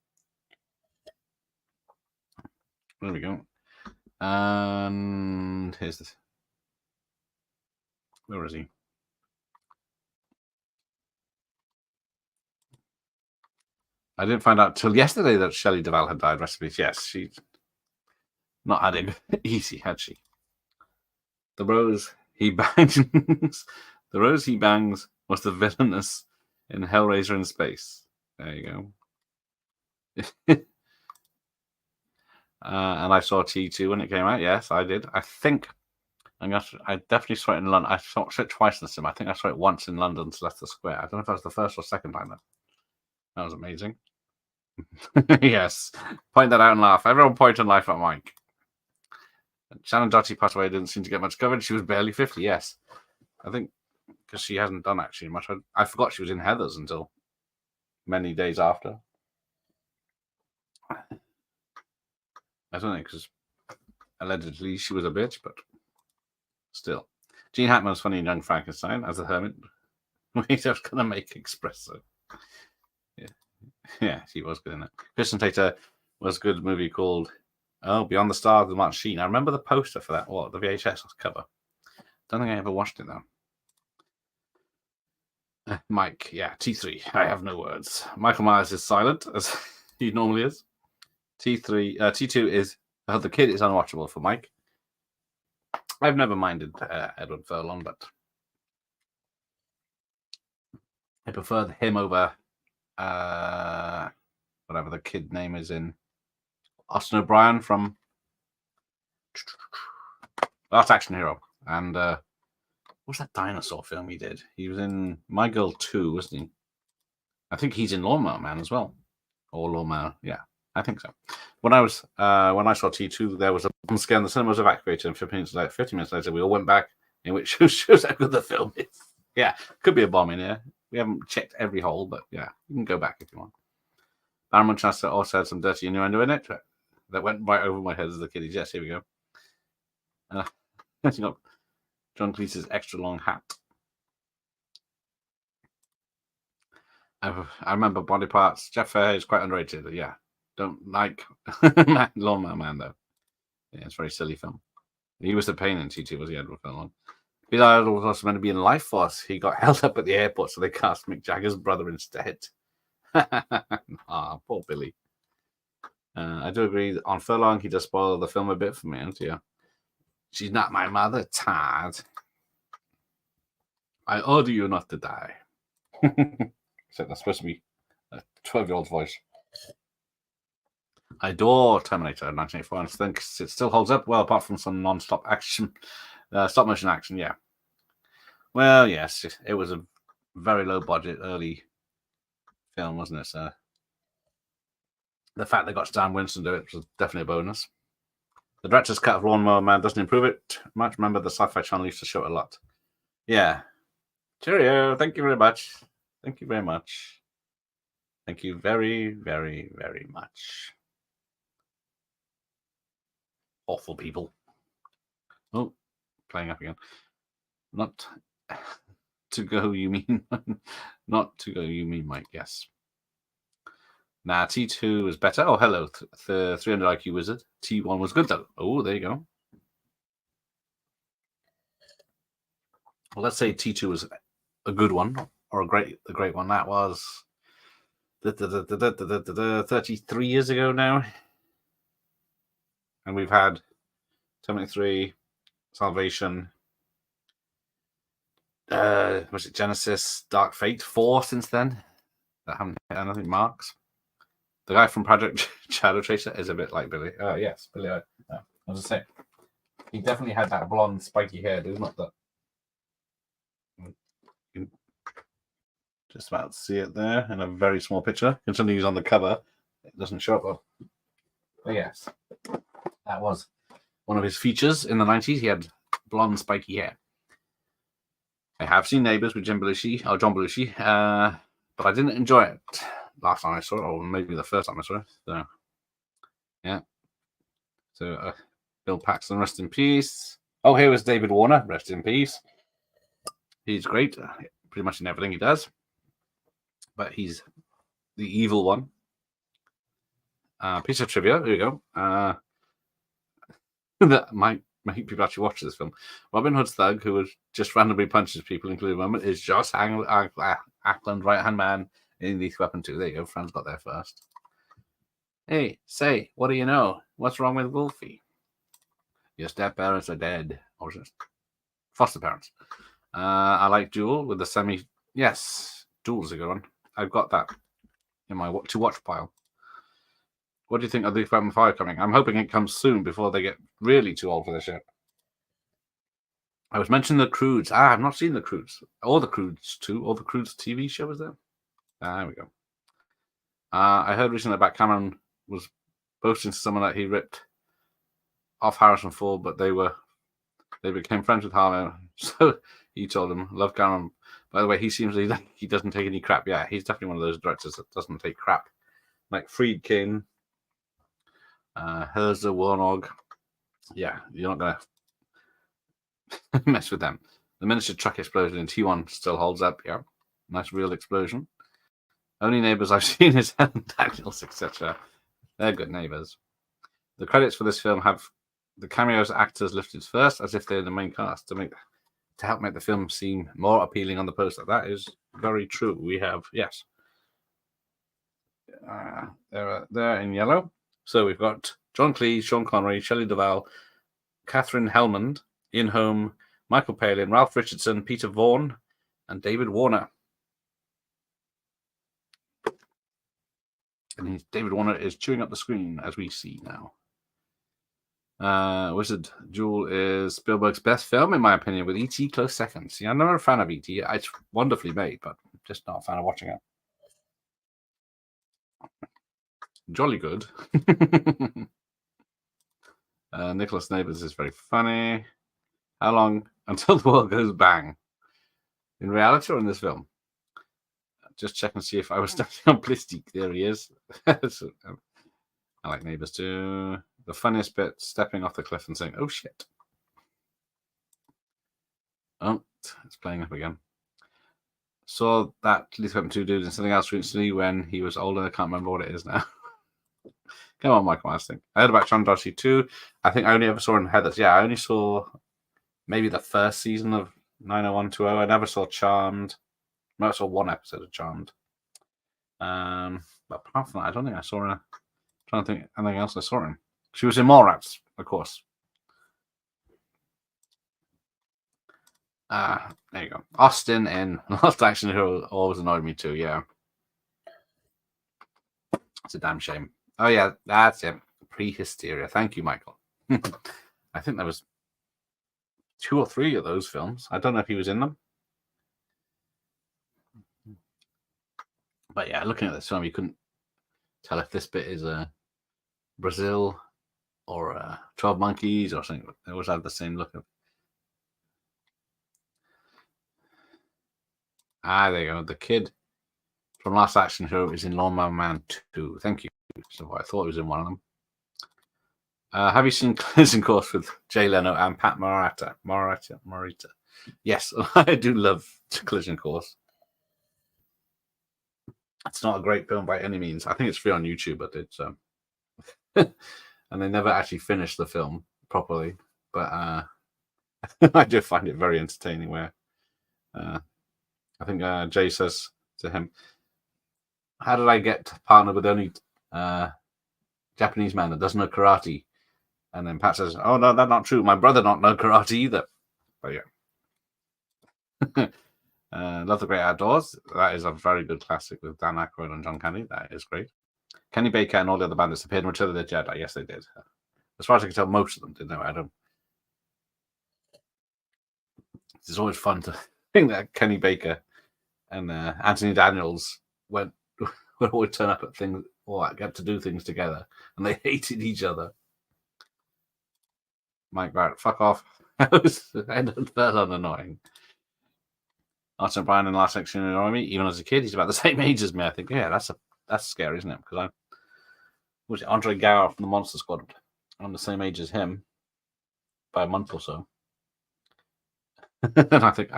There we go. And here's this. Where is he? I didn't find out till yesterday that Shelley Duvall had died. Recipes. Yes, she's not had it easy, had she? The rose he bangs. The rose he bangs was the villainous in Hellraiser in Space. There you go. And I saw T2 when it came out. Yes, I did. I think I definitely saw it in London. I saw it twice in the cinema. I think I saw it once in London's Leicester Square. I don't know if that was the first or second time though. That was amazing. Yes. Point that out and laugh. Everyone point and laugh at Mike. Shannon Doherty passed away. Didn't seem to get much coverage. She was barely 50. Yes. I think because she hasn't done actually much. I forgot she was in Heathers until many days after. I don't know, because allegedly she was a bitch, but still. Gene Hackman was funny in Young Frankenstein as a hermit. He's going to make espresso. Yeah, she was good in it. Kristen Tater was a good movie called Oh, Beyond the Stars with Martin Sheen. I remember the poster for that. What, the VHS cover? Don't think I ever watched it though. Mike, yeah, T3. I have no words. Michael Myers is silent as he normally is. T2 is the kid is unwatchable for Mike. I've never minded Edward Furlong, but I prefer him over whatever the kid name is in Austin O'Brien from Last Action Hero. And what's that dinosaur film he did? He was in My Girl 2, wasn't he? I think he's in Lawnmower Man as well. Or Lawnmower, yeah, I think so. When I saw T2, there was a bomb scare, the cinema was evacuated, and 15 minutes later, we all went back, in which shows how good the film is. Yeah, could be a bomb in here. We haven't checked every hole, but yeah, you can go back if you want. Baron Munchausen also had some dirty innuendo in it that went right over my head as the kiddies. Yes, here we go. You got John Cleese's extra long hat. I remember Body Parts. Jeff Fairhead is quite underrated. Yeah, don't like Lawnmower Man though. Yeah, it's a very silly film. He was the pain in T2, was he, Edward Furlong? Billy Idol was also meant to be in Life Force. He got held up at the airport, so they cast Mick Jagger's brother instead. Poor Billy. I do agree that on Furlong, he does spoil the film a bit for me, and yeah. She's not my mother, Tad. I order you not to die. So that's supposed to be a 12-year-old's voice. I adore Terminator 1984 and think it still holds up well, apart from some non-stop action, stop-motion action, yeah. Well, yes, it was a very low-budget, early film, wasn't it? So the fact they got Stan Winston to do it was definitely a bonus. The director's cut of Lawnmower Man doesn't improve it much. Remember, the Sci-Fi Channel used to show it a lot. Yeah. Cheerio. Thank you very much. Thank you very much. Thank you very, very, very much. Awful people. Oh, playing up again. Not to go, you mean? Not to go, you mean, Mike? Yes. Nah, T2 was better. Oh, hello, the 300 IQ wizard. T1 was good, though. Oh, there you go. Well, let's say T2 was a good one, or a great one. That was 33 years ago now. And we've had Terminator 3, Salvation, was it Genesis, Dark Fate 4 since then? That haven't hit anything marks. The guy from Project Shadow Chaser is a bit like Billy. Yes, Billy. I was just saying, he definitely had that blonde, spiky hair, dude. Not that. You can just about see it there in a very small picture. Considering he's on the cover, it doesn't show up well. But yes, that was one of his features in the 90s. He had blonde, spiky hair. I have seen Neighbours with John Belushi, but I didn't enjoy it last time I saw it, or maybe the first time I saw it. So, yeah. So, Bill Paxton, rest in peace. Oh, here was David Warner, rest in peace. He's great, pretty much in everything he does. But he's the evil one. Piece of trivia, here we go. That might make people actually watch this film. Robin Hood's thug, who was just randomly punches people, including a moment, is Josh Ackland, right-hand man in Lethal Weapon 2. There you go, Fran's got there first. Hey, say, what do you know? What's wrong with Wolfie? Your step-parents are dead. Or just foster parents. I like Duel with the semi... Yes, Duel's a good one. I've got that in my to-watch pile. What do you think of Lethal Weapon 5 coming? I'm hoping it comes soon before they get really too old for this shit. I was mentioning the Croods. I've not seen the Croods. Or the Croods 2. Or the Croods TV show, is there? There we go. I heard recently about Cameron was boasting to someone that he ripped off Harrison Ford, but they became friends with Harlow. So he told him, love Cameron. By the way, he seems like he doesn't take any crap. Yeah, he's definitely one of those directors that doesn't take crap. Like Friedkin, Herzog, Warnog. Yeah, you're not going to mess with them. The miniature truck explosion in T1 still holds up. Yeah, nice real explosion. Only neighbors I've seen is Helen Daniels, etc. They're good neighbors. The credits for this film have the cameos actors listed first, as if they're the main cast, to help make the film seem more appealing on the poster. That is very true. We have, yes. They're in yellow. So we've got John Cleese, Sean Connery, Shelley Duvall, Catherine Hellmond, Ian Holm, Michael Palin, Ralph Richardson, Peter Vaughan, and David Warner. And David Warner is chewing up the screen, as we see now. Wizard Jewel is Spielberg's best film, in my opinion, with E.T. close second. See, I'm never a fan of E.T. It's wonderfully made, but I'm just not a fan of watching it. Jolly good. Nicholas Neighbors is very funny. How long until the world goes bang? In reality or in this film? Just check and see if I was studying on Plistic. There he is. So, I like Neighbors too. The funniest bit, stepping off the cliff and saying, "Oh shit." Oh, it's playing up again. Saw that Lethal Weapon 2 dude in something else recently when he was older. I can't remember what it is now. Come on, Michael Masting. I heard about John Darcy too. I think I only ever saw in Heathers. Yeah, I only saw maybe the first season of 90120. I never saw Charmed. I saw one episode of Charmed. But apart from that, I don't think I saw her. I'm trying to think anything else I saw her in. She was in Mallrats, of course. There you go. Austin in Lost Action Hero always annoyed me too, yeah. It's a damn shame. Oh yeah, that's it. Pre-Hysteria. Thank you, Michael. I think there was 2 or 3 of those films. I don't know if he was in them. But yeah, looking at this film, you couldn't tell if this bit is Brazil or 12 Monkeys or something. They always have the same look. There you go. The kid from Last Action Hero is in Lawnmower Man 2. Thank you. So I thought it was in one of them. Have you seen Collision Course with Jay Leno and Pat Morita? Yes, I do love Collision Course. It's not a great film by any means. I think it's free on YouTube, but it's and they never actually finished the film properly. But I do find it very entertaining. Where I think Jay says to him, "How did I get partnered with only Japanese man that doesn't know karate?" And then Pat says, "Oh no, that's not true. My brother don't know karate either." But yeah. Love the Great Outdoors. That is a very good classic with Dan Aykroyd and John Candy. That is great. Kenny Baker and all the other bandits appeared in Return of the Jedi. Yes, they did. As far as I can tell, most of them did. No, I don't. It's always fun to think that Kenny Baker and Anthony Daniels would always turn up at things or get to do things together, and they hated each other. Mike Barrett, fuck off. I felt annoying. Arthur Bryan in Last Action Hero Army, even as a kid, he's about the same age as me. I think, yeah, that's scary, isn't it? Because was it Andre Gower from the Monster Squad? I'm the same age as him by a month or so. And I think,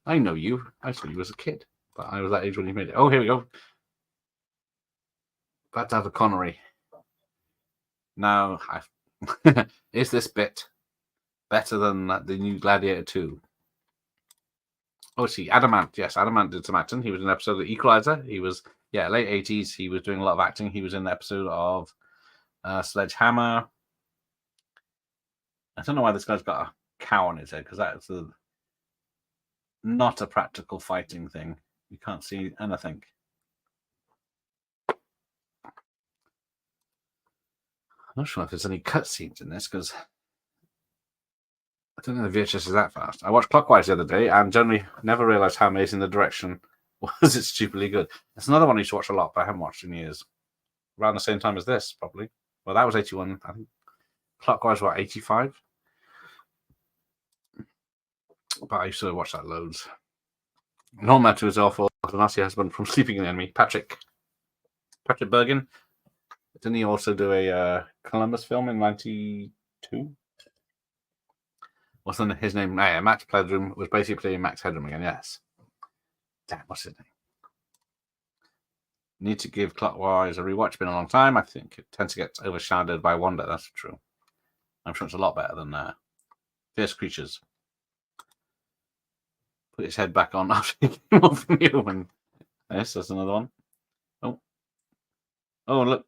I know you. I saw you as a kid, but I was that age when you made it. Oh, here we go. Back to have a Connery. Now, is this bit better than the new Gladiator 2? Oh, see, Adamant. Yes, Adamant did some acting. He was in an episode of The Equalizer. He was, late 80s. He was doing a lot of acting. He was in the episode of Sledgehammer. I don't know why this guy's got a cow on his head, because that's not a practical fighting thing. You can't see anything. I'm not sure if there's any cutscenes in this, because I don't know the VHS is that fast. I watched Clockwise the other day and generally never realised how amazing the direction was. It's stupidly good. It's another one I used to watch a lot, but I haven't watched in years. Around the same time as this, probably. Well, that was 81. I think Clockwise, 85? But I used to watch that loads. Norma to his awful nasty husband from Sleeping in the Enemy, Patrick Bergin. Didn't he also do a Columbus film in 92? What's his name? Yeah, Max Headroom was basically playing Max Headroom again, yes. Damn, what's his name? Need to give Clockwise a rewatch. Been a long time. I think it tends to get overshadowed by Wonder. That's true. I'm sure it's a lot better than Fierce Creatures. Put his head back on after he came off from you. And yes, that's another one. Oh, look.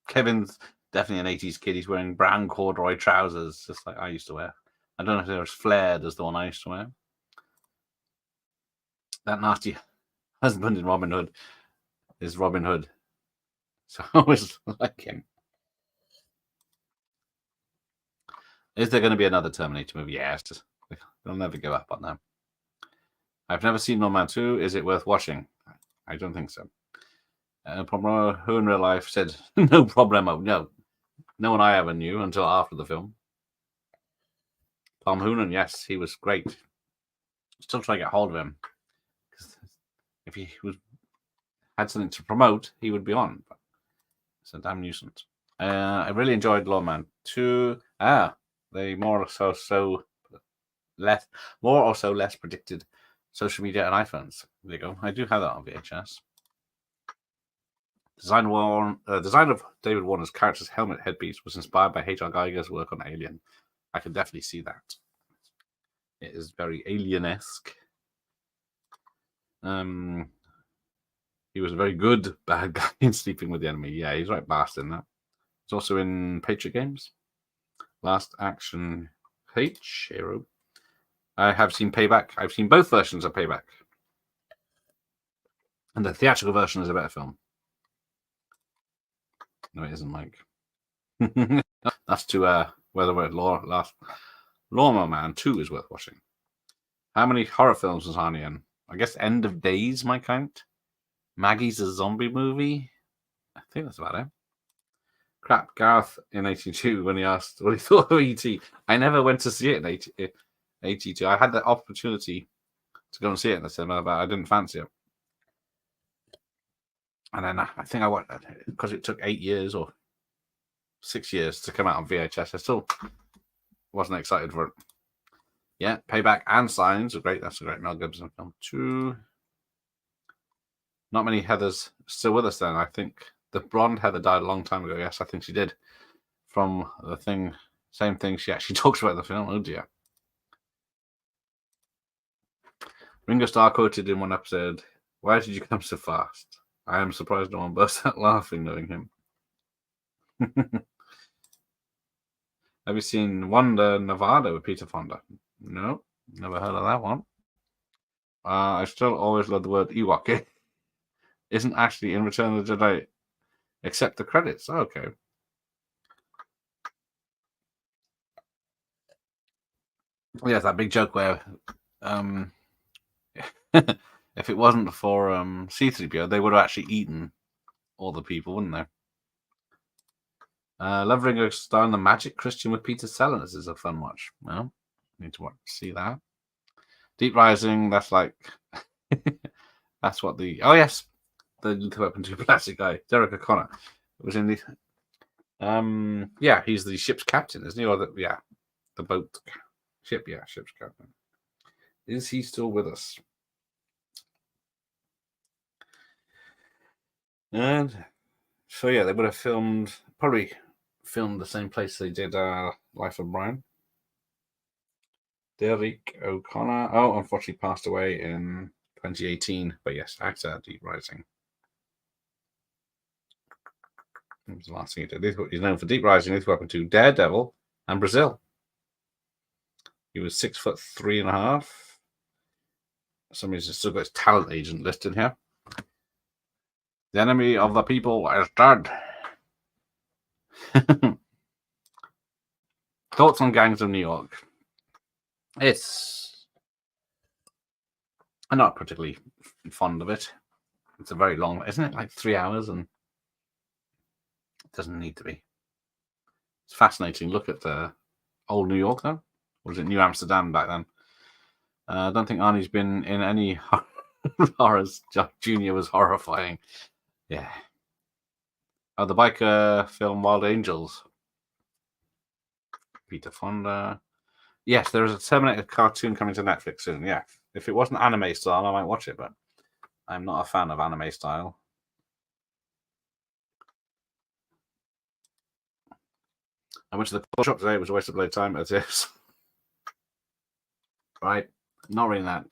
Kevin's definitely an 80s kid. He's wearing brown corduroy trousers, just like I used to wear. I don't know if they're as flared as the one I used to wear. That nasty husband in Robin Hood is Robin Hood. So I always like him. Is there going to be another Terminator movie? Yes. They'll never give up on that. I've never seen No Man 2. Is it worth watching? I don't think so. Problemo, who in real life said no problemo? No. No one I ever knew until after the film. Tom Hoonan, yes, he was great. Still trying to get hold of him. If he had something to promote, he would be on. But it's a damn nuisance. I really enjoyed Lawman 2. They more or so less predicted social media and iPhones. There you go. I do have that on VHS. Design of David Warner's character's helmet headpiece was inspired by H.R. Geiger's work on Alien. I can definitely see that. It is very alien-esque. He was a very good bad guy in Sleeping with the Enemy. Yeah, he's right bastard in that. He's also in Patriot Games. Last Action Hero. I have seen Payback. I've seen both versions of Payback. And the theatrical version is a better film. No, it isn't, Mike. That's to whether we're Lawnmower Man 2 is worth watching. How many horror films was Arnie in? I guess End of Days might count. Maggie's a zombie movie. I think that's about it. Crap, Gareth in 82 when he asked what he thought of E.T. I never went to see it in 82. I had the opportunity to go and see it in the cinema, but I didn't fancy it. And then I think I went because it took 8 years or 6 years to come out on VHS. I still wasn't excited for it. Yeah, Payback and Signs are great. That's a great Mel Gibson film too. Not many Heathers still with us then. I think the blonde Heather died a long time ago. Yes, I think she did. From the same thing she actually talks about in the film. Oh dear. Ringo Starr quoted in one episode, "Why did you come so fast? I am surprised no one burst out laughing knowing him." Have you seen Wonder Nevada with Peter Fonda? No, never heard of that one. I still always love the word Ewok. It isn't actually in Return of the Jedi, except the credits. Oh, okay. Yeah, that big joke where if it wasn't for C-3PO, they would have actually eaten all the people, wouldn't they? Love Ringo Starr and the Magic Christian with Peter Sellers is a fun watch. Well, need to see that. Deep Rising, that's like that's what the the Lethal Weapon 2 plastic guy, Derek O'Connor, was in the he's the ship's captain, isn't he? Or the boat ship, ship's captain. Is he still with us? And so they would have probably filmed the same place they did Life of Brian. Derek O'Connor. Oh, unfortunately passed away in 2018. But yes, actor, Deep Rising. That was the last thing he did. He's known for Deep Rising, Lethal Weapon 2, Daredevil, and Brazil. He was 6'3.5". Somebody's still got his talent agent listed here. The enemy of the people is dead. Thoughts on Gangs of New York? I'm not particularly fond of it. It's a very long, isn't it? Like 3 hours, and it doesn't need to be. It's fascinating. Look at the old New York, though. Or was it New Amsterdam back then? I don't think Arnie's been in any horrors. Junior was horrifying. Yeah. Oh, the biker film Wild Angels. Peter Fonda. Yes, there is a Terminator cartoon coming to Netflix soon. Yeah. If it wasn't anime style, I might watch it, but I'm not a fan of anime style. I went to the shop today. It was a waste of bloody time. As if, right? Not reading that.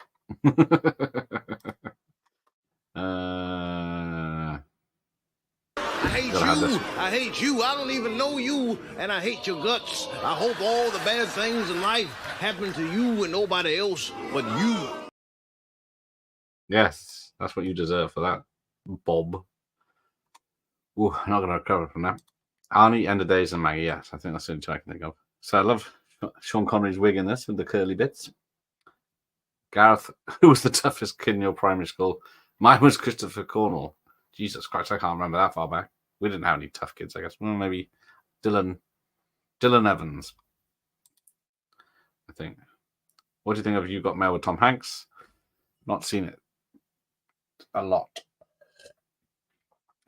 I hate you. I hate you. I don't even know you, and I hate your guts. I hope all the bad things in life happen to you and nobody else but you. Yes, that's what you deserve for that, Bob. Ooh, I'm not going to recover from that. Arnie, End of Days, and Maggie. Yes, I think that's the only two I can think of. So I love Sean Connery's wig in this with the curly bits. Gareth, who was the toughest kid in your primary school? Mine was Christopher Cornwall. Jesus Christ, I can't remember that far back. We didn't have any tough kids, I guess. Well, maybe Dylan Evans, I think. What do you think of You Got Mail with Tom Hanks? Not seen it a lot.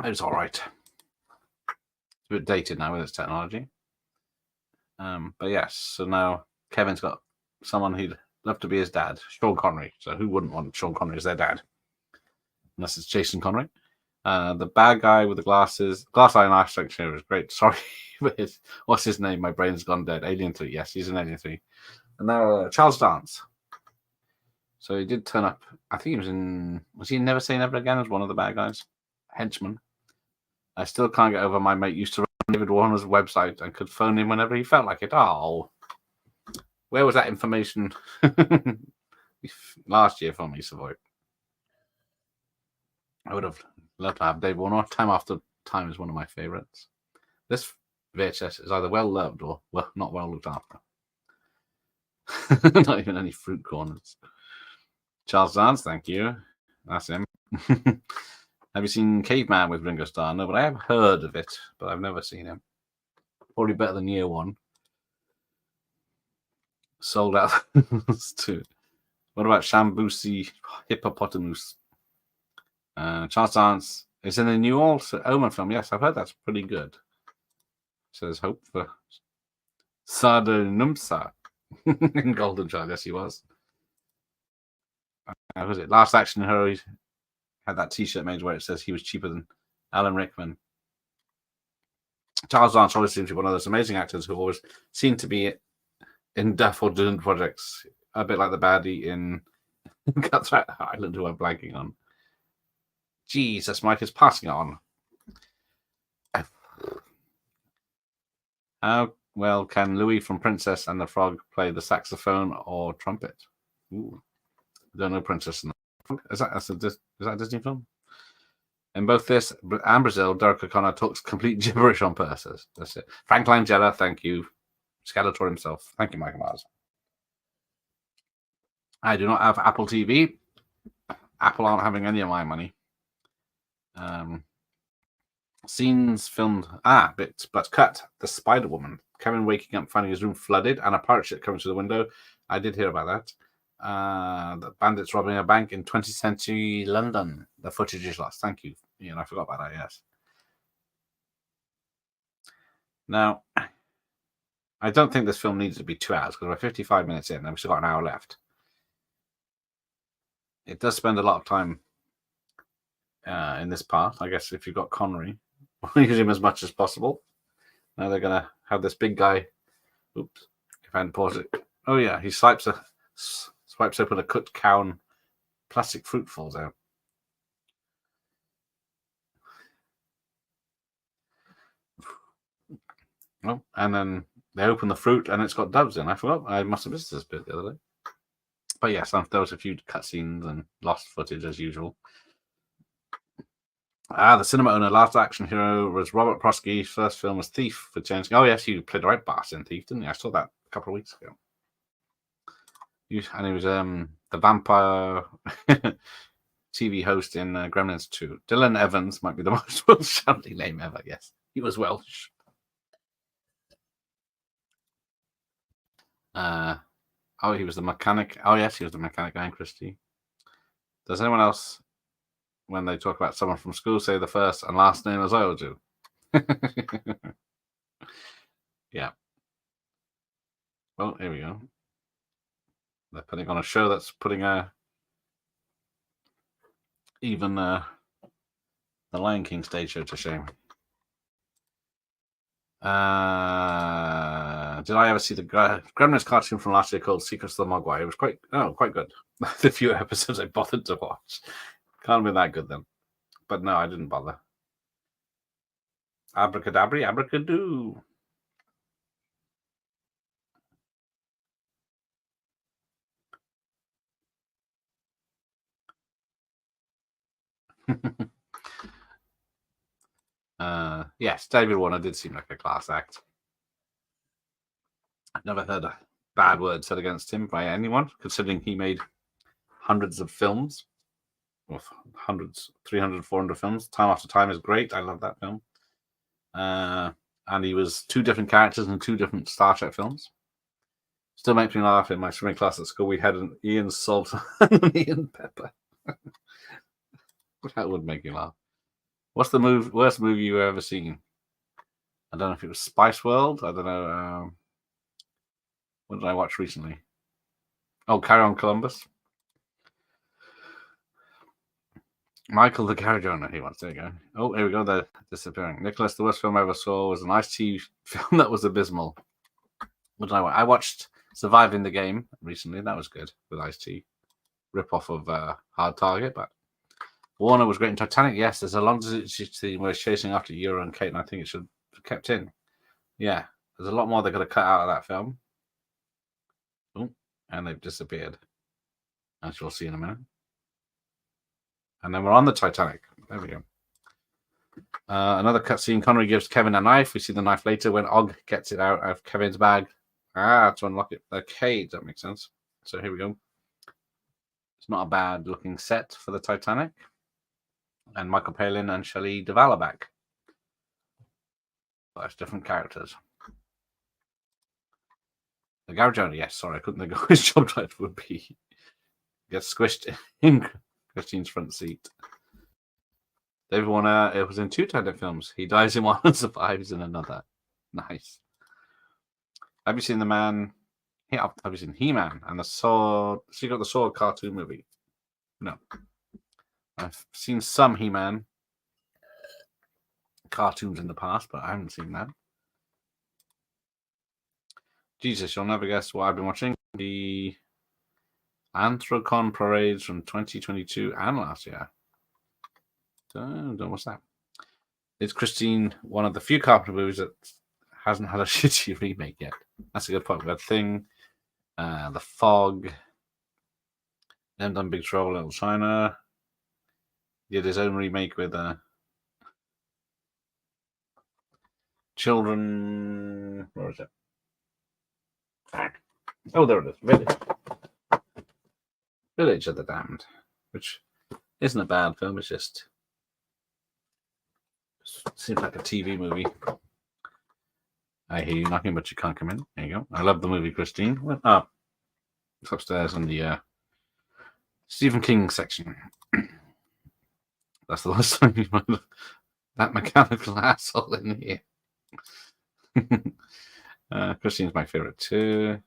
It was all right. It's a bit dated now with its technology. But yes, so now Kevin's got someone he'd love to be his dad, Sean Connery. So who wouldn't want Sean Connery as their dad? Unless it's Jason Connery. The bad guy with the glass eye and eye structure is great. Sorry, but what's his name? My brain's gone dead. Alien 3. Yes, he's in Alien 3. And now Charles Dance. So he did turn up. I think he was in. Was he in Never Say Never Again as one of the bad guys? Henchman. I still can't get over my mate used to run David Warner's website and could phone him whenever he felt like it. Oh, where was that information last year for me, Savoy? I would have loved to have David Warner. Time After Time is one of my favorites. This VHS is either well loved or not well looked after. Not even any fruit corners. Charles Dance, thank you. That's him. Have you seen Caveman with Ringo Starr? No, but I have heard of it, but I've never seen him. Probably better than Year One. Sold out too. What about Shambusi Hippopotamus? Charles Dance is in the new Omen film. Yes, I've heard that's pretty good. So there's hope for Sada Numsa in Golden Child. Yes, he was. Was it Last Action Hero? He had that T-shirt made where it says he was cheaper than Alan Rickman. Charles Dance always seems to be one of those amazing actors who always seem to be in Duff or Dune projects, a bit like the baddie in Cutthroat Island, who I'm blanking on. Jesus, Mike is passing on. How well can Louis from Princess and the Frog play the saxophone or trumpet? Ooh. I don't know Princess and the Frog. Is that a Disney film? In both this and Brazil, Derek O'Connor talks complete gibberish on purpose. That's it. Frank Langella, thank you. Skeletor himself. Thank you, Michael Mars. I do not have Apple TV. Apple aren't having any of my money. Scenes filmed. Bits, but cut. The Spider Woman. Kevin waking up, finding his room flooded, and a pirate ship coming through the window. I did hear about that. The bandits robbing a bank in 20th century London. The footage is lost. Thank you. Ian, I forgot about that, yes. Now, I don't think this film needs to be 2 hours because we're 55 minutes in and we've still got an hour left. It does spend a lot of time in this part. I guess if you've got Connery, use him as much as possible. Now they're going to have this big guy. Oops, if I hadn't paused it. Oh, yeah, he swipes open a cut cow and plastic fruit falls out. Oh, and then they open the fruit and it's got doves in. I forgot. I must have missed this bit the other day. But yes, there was a few cutscenes and lost footage as usual. The cinema owner, Last Action Hero, was Robert Prosky's first film was Thief for James. Oh, yes, you played the right boss in Thief, didn't you? I saw that a couple of weeks ago. And he was the vampire TV host in Gremlins 2. Dylan Evans might be the most Welsh-sounding name ever. Yes, he was Welsh. He was the mechanic. Oh, yes, he was the mechanic guy in Christie. Does anyone else, when they talk about someone from school, say the first and last name as I will do? Yeah. Well, here we go. They're putting on a show that's putting even the the Lion King stage show to shame. Did I ever see the Gremlins cartoon from last year called Secrets of the Mogwai? It was quite good. The few episodes I bothered to watch. Can't be that good then. But no, I didn't bother. Abracadabra, abracadoo. Yes, David Warner did seem like a class act. I've never heard a bad word said against him by anyone, considering he made hundreds of films. Well, hundreds, 300, 400 films. Time After Time is great. I love that film. And he was 2 different characters in 2 different Star Trek films. Still makes me laugh. In my swimming class at school, we had an Ian Salt and an Ian Pepper. That would make you laugh. What's the worst movie you've ever seen? I don't know if it was Spice World. I don't know. What did I watch recently? Oh, Carry On Columbus. Michael the Garage Owner, he wants. There you go. Oh, here we go. They're disappearing. Nicholas, the worst film I ever saw was an Ice-T film that was abysmal. What did I watch? I watched Surviving the Game recently. That was good with Ice-T. Rip-off of Hard Target, but Warner was great in Titanic. Yes, there's a long scene where chasing after Euro and Kate, and I think it should have kept in. Yeah, there's a lot more they could have cut out of that film. Oh, and they've disappeared, as you'll see in a minute. And then we're on the Titanic. There we go. Another cutscene. Connery gives Kevin a knife. We see the knife later when Og gets it out of Kevin's bag. To unlock it. Okay, that makes sense. So here we go. It's not a bad looking set for the Titanic. And Michael Palin and Shelley Duvall are back. 5 different characters. The Garage Owner, yes, sorry, I couldn't think of what his job title would be. Gets squished in Christine's front seat. David Warner, it was in 2 Titanic films. He dies in one and survives in another. Nice. Have you seen The Man? Yeah, have you seen He-Man and the Sword? Secret of the Sword cartoon movie? No. I've seen some He-Man cartoons in the past, but I haven't seen that. Jesus, you'll never guess what I've been watching. The Anthrocon parades from 2022 and last year. Don't know what's that. Is Christine one of the few Carpenter movies that hasn't had a shitty remake yet? That's a good point. We had Thing, The Fog, then done Big Trouble in Little China. He did his own remake with Children. Where is it? Oh, there it is. Village of the Damned, which isn't a bad film. It's just seems like a TV movie. I hear you knocking, but you can't come in. There you go. I love the movie, Christine. Oh, it's upstairs in the Stephen King section. That's the last time you might have that mechanical asshole in here. Christine's my favorite too.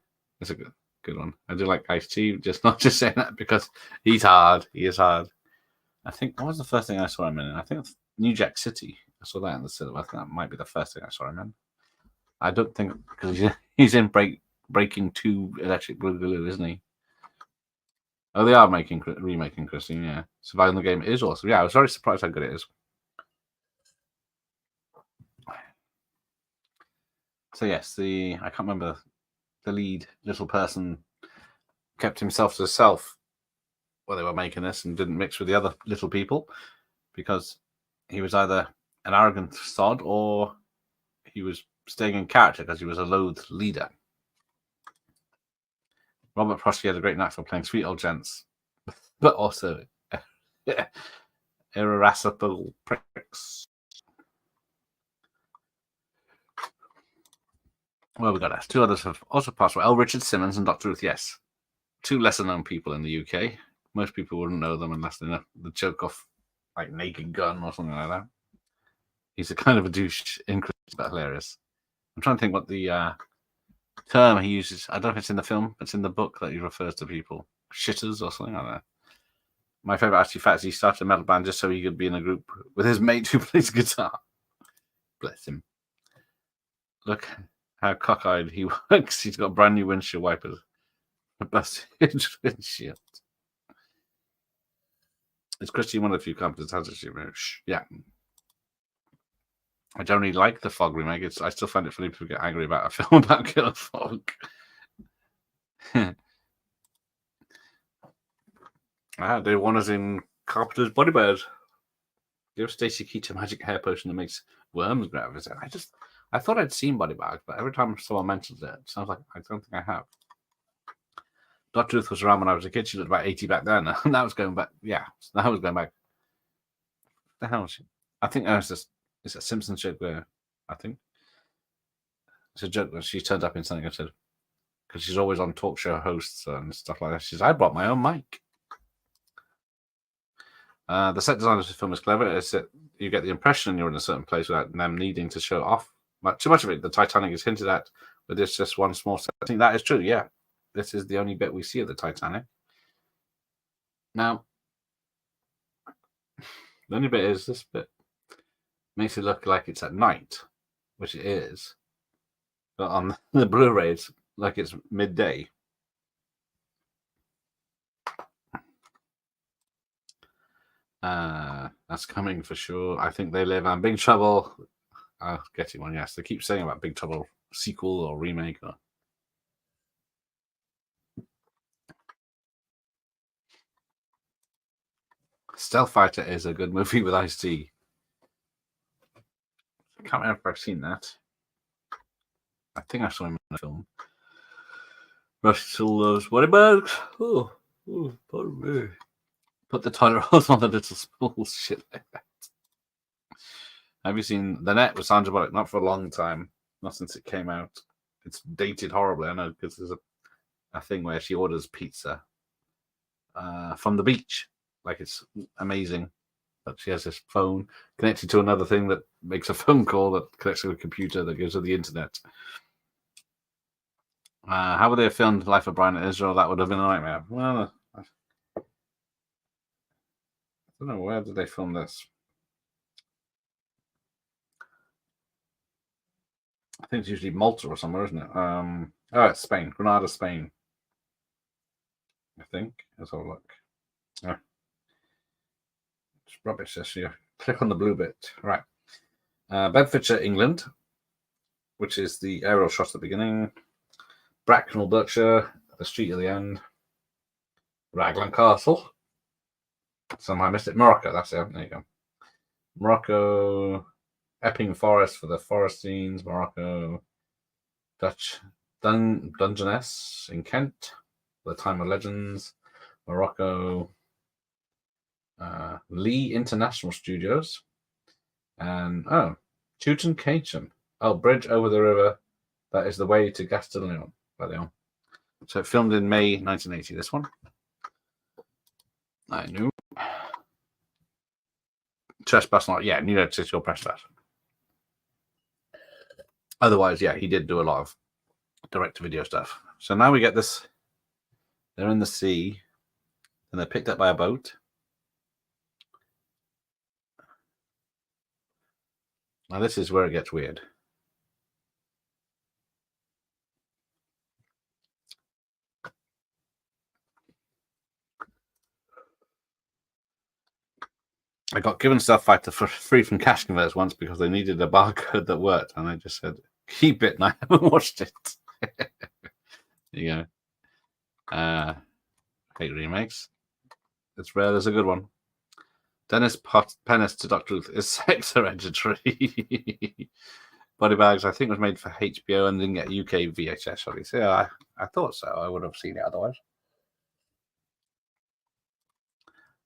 It's a good one. I do like Ice-T, not just saying that because he's hard. He is hard. I think what was the first thing I saw him in? I think it's New Jack City. I saw that in the cinema. I think that might be the first thing I saw him in. I don't think because he's in Breaking 2 Electric Boogaloo, isn't he? Oh, they are remaking Christine. Yeah, Surviving the Game is awesome. Yeah, I was very surprised how good it is. So yes, I can't remember the lead little person kept himself to himself while they were making this and didn't mix with the other little people because he was either an arrogant sod or he was staying in character because he was a loathed leader. Robert Prosky had a great knack for playing sweet old gents, but also irascible pricks. Well, we got us. 2 others have also passed away. L. Richard Simmons and Dr. Ruth, yes. 2 lesser-known people in the UK. Most people wouldn't know them unless they know the joke off like Naked Gun or something like that. He's a kind of a douche in Christmas, but hilarious. I'm trying to think what the term he uses. I don't know if it's in the film, but it's in the book that he refers to people. Shitters or something like that. My favourite actually fact is he started a metal band just so he could be in a group with his mate who plays guitar. Bless him. Look, how cockeyed he works. He's got brand new windshield wipers. A busted windshield. Is Christy one of the few companies that has a shit? Yeah. I generally like the Fog remake. I still find it funny people get angry about a film about Killer Fog. They want us in Carpenter's Bodybird. Give Stacey Keach a magic hair potion that makes worms grow out of his head. I thought I'd seen Bodybags, but every time someone mentions it, it sounds like I don't think I have. Dr. Ruth was around when I was a kid. She looked about 80 back then, and that was going back. Yeah, that was going back. What the hell was she? I think it's a Simpsons joke where I think it's a joke where she turned up in something I said because she's always on talk show hosts and stuff like that. She says, "I brought my own mic." The set design of the film is clever. It's that you get the impression you're in a certain place without them needing to show off. Too much of it, the Titanic is hinted at, but it's just one small set. I think that is true, yeah. This is the only bit we see of the Titanic. Now, the only bit is this bit makes it look like it's at night, which it is. But on the Blu-ray, it's like it's midday. That's coming for sure. I think they live on Big Trouble. Getting one, yes. They keep saying about Big Trouble sequel or remake. Stealth Fighter is a good movie with Ice-T. I can't remember if I've seen that. I think I saw him in a film. Rush still loves what about? Oh, pardon me. Put the toilet rolls on the little spools, shit like that. Have you seen The Net with Sandra Bullock? Not for a long time. Not since it came out. It's dated horribly, I know, because there's a thing where she orders pizza from the beach. Like, it's amazing. But she has this phone connected to another thing that makes a phone call that connects to a computer that goes to the internet. How would they have filmed Life of Brian in Israel? That would have been a nightmare. Well, I don't know. Where did they film this? I think it's usually Malta or somewhere, isn't it? Oh, it's Spain. Granada, Spain. I think. Let's have a look. Yeah. It's rubbish this year. Click on the blue bit. Right. Bedfordshire, England, which is the aerial shot at the beginning. Bracknell, Berkshire, the street at the end. Raglan Castle. Somehow I missed it. Morocco, that's it. There you go. Morocco. Epping Forest for the forest scenes. Morocco. Dutch Dungeness in Kent. The Time of Legends. Morocco. Lee International Studios. And, Tutankhamun. Bridge over the river. That is the way to Castellón. So filmed in May 1980, this one. I knew. Trespass not. Yeah, New York City or press that. Otherwise, yeah, he did do a lot of direct-to-video stuff. So now we get this. They're in the sea. And they're picked up by a boat. Now this is where it gets weird. I got given Stealth Fighter for free from Cash Converters once because they needed a barcode that worked, and I just said, keep it, and I haven't watched it. There you go. Hate remakes. It's rare, there's a good one. Dennis Pennis to Dr. Ruth is sex hereditary. Body Bags, I think, was made for HBO and didn't get UK VHS release. Yeah, I thought so. I would have seen it otherwise.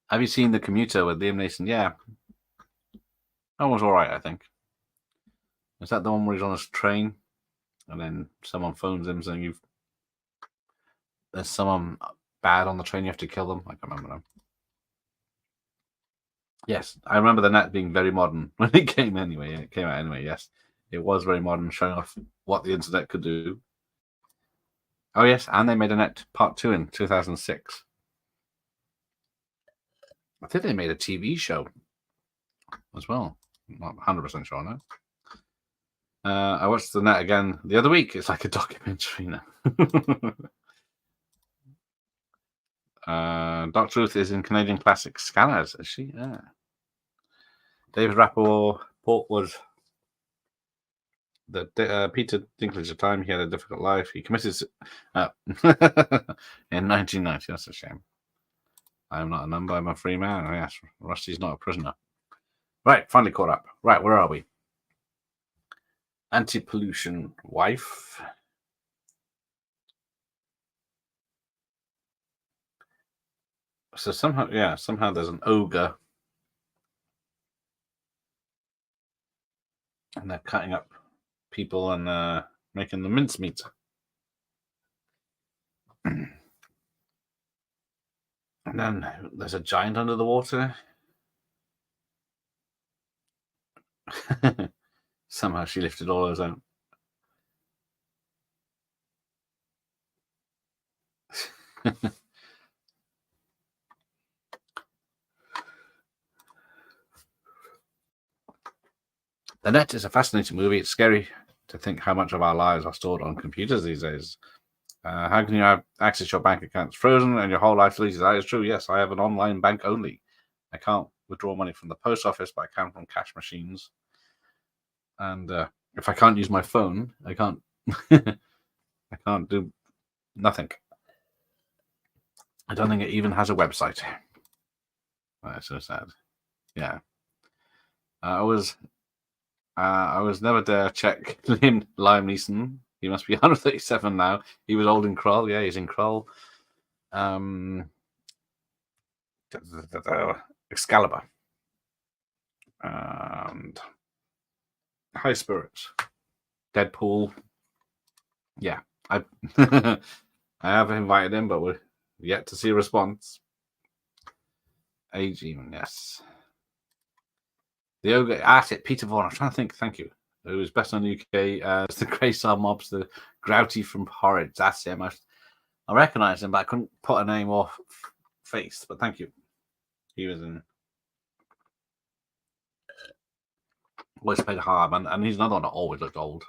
Have you seen The Commuter with Liam Neeson? Yeah. That was all right, I think. Is that the one where he's on a train and then someone phones him saying there's someone bad on the train, you have to kill them? I can't remember now. Yes, I remember The Net being very modern when it came anyway. It came out anyway, yes. It was very modern, showing off what the internet could do. Oh, yes, and they made a Net Part 2 in 2006. I think they made a TV show as well. Not 100% sure, no. I watched The Net again the other week. It's like a documentary now. Dr. Ruth is in Canadian classic Scanners, is she? Yeah. David Rappaport was the Peter Dinklage. At the time, he had a difficult life. He committed in 1990. That's a shame. I am not a number. I'm a free man. Oh, yes, Rusty's not a prisoner. Right, finally caught up. Right, where are we? Anti-pollution wife. So somehow there's an ogre. And they're cutting up people and making the mincemeat. And then there's a giant under the water. Somehow she lifted all those out. The Net is a fascinating movie. It's scary to think how much of our lives are stored on computers these days. How can you have access your bank accounts frozen and your whole life deleted? That is true. Yes, I have an online bank only. I can't withdraw money from the post office, but I can from cash machines. And if I can't use my phone, I can't. I can't do nothing. I don't think it even has a website. That's so sad. Yeah. I was never there. Check Liam Neeson. He must be 137 now. He was old in Krull. Yeah, he's in Krull. Excalibur. And High Spirits. Deadpool. Yeah. I I have invited him, but we're yet to see a response. Age even, yes. The ogre at it, Peter Vaughan. I'm trying to think. Thank you. Who is best on UK as the Greystar mobs, the Grouty from Porridge. That's him. I recognise him, but I couldn't put a name or face. But thank you. He was in. Always played hard, and he's another one that always looked old.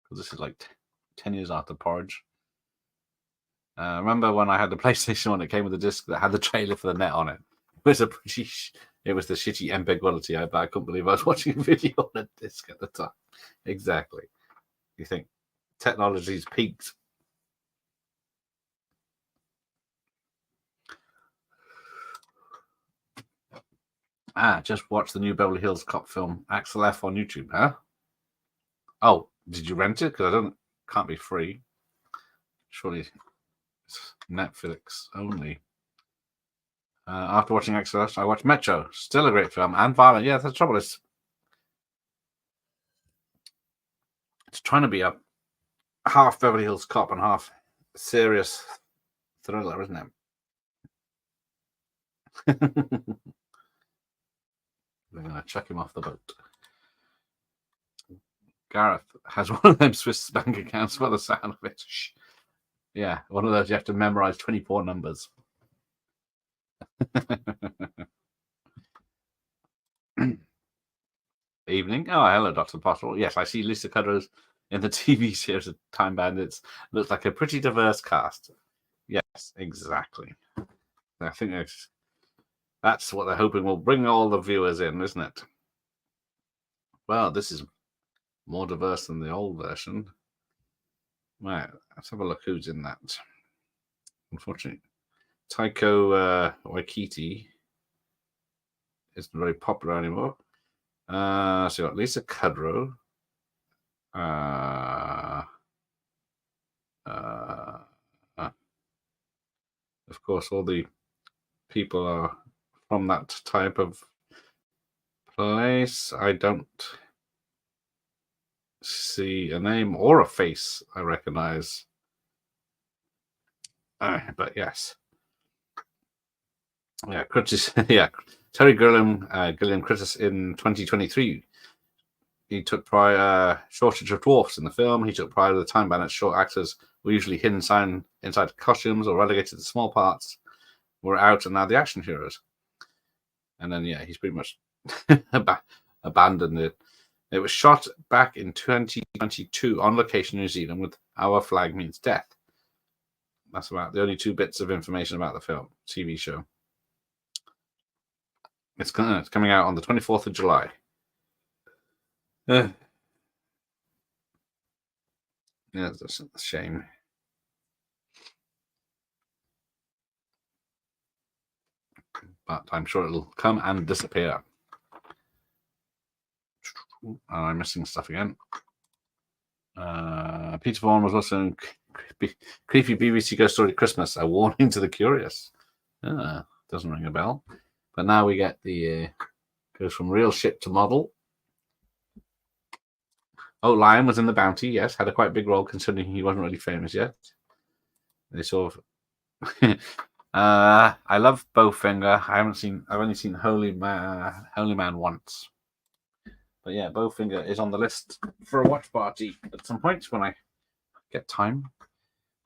Because this is like 10 years after Porridge. Remember when I had the PlayStation when it came with the disc that had the trailer for The Net on it? It was the shitty MPEG quality. I couldn't believe I was watching a video on a disc at the time. Exactly. You think technology's peaked. Just watch the new Beverly Hills Cop film, Axel F on YouTube, huh? Oh, did you rent it? Because can't be free. Surely it's Netflix only. After watching Axel F, I watched Metro. Still a great film and violent. Yeah, the trouble is, it's trying to be a half Beverly Hills Cop and half serious thriller, isn't it? We're going to chuck him off the boat. Gareth has one of them Swiss bank accounts by the sound of it. Shh. Yeah, one of those you have to memorize 24 numbers. Evening. Oh, hello, Dr. Pottle. Yes, I see Lisa Kudrow's in the TV series of Time Bandits. Looks like a pretty diverse cast. Yes, exactly. I think that's what they're hoping will bring all the viewers in, isn't it? Well, this is more diverse than the old version. Right, let's have a look who's in that. Unfortunately, Taika Waititi isn't very popular anymore. So you got Lisa Kudrow. Of course, all the people are from that type of place. I don't see a name or a face I recognize. But yes. Yeah, Curtis. Yeah, Terry Gilliam Curtis in 2023. He took shortage of dwarfs in the film. He took pride of the Time Bandits. Short actors were usually hidden inside costumes or relegated to small parts. Were out and now the action heroes. And then he's pretty much abandoned It was shot back in 2022 on location in New Zealand with Our Flag Means Death. That's about the only 2 bits of information about the film, TV show. It's coming out on the 24th of July. Yeah, that's a shame. But I'm sure it'll come and disappear. Oh, I'm missing stuff again. Peter Vaughan was also in Creepy BBC Ghost Story Christmas, A Warning to the Curious. Doesn't ring a bell. But now we get the goes from real shit to model. Oh, Lion was in The Bounty, yes. Had a quite big role considering he wasn't really famous yet. They sort of I love Bowfinger. I've only seen Holy Man once. But yeah, Bowfinger is on the list for a watch party at some point when I get time.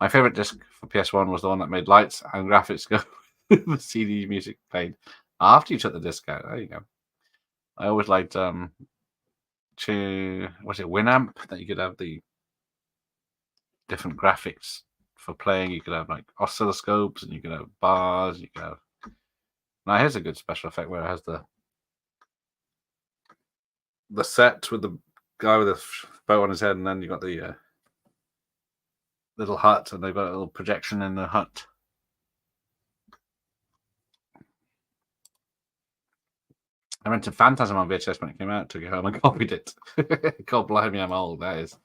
My favorite disc for PS1 was the one that made lights and graphics go with the CD music played after you took the disc out. There you go. I always liked was it Winamp, that you could have the different graphics for playing. You could have like oscilloscopes and you could have bars. You could have. Now here's a good special effect where it has the set with the guy with the bow on his head, and then you got the little hut, and they've got a little projection in the hut. I rented Phantasm on VHS when it came out, took it home and copied it. God blimey, I'm old, that is.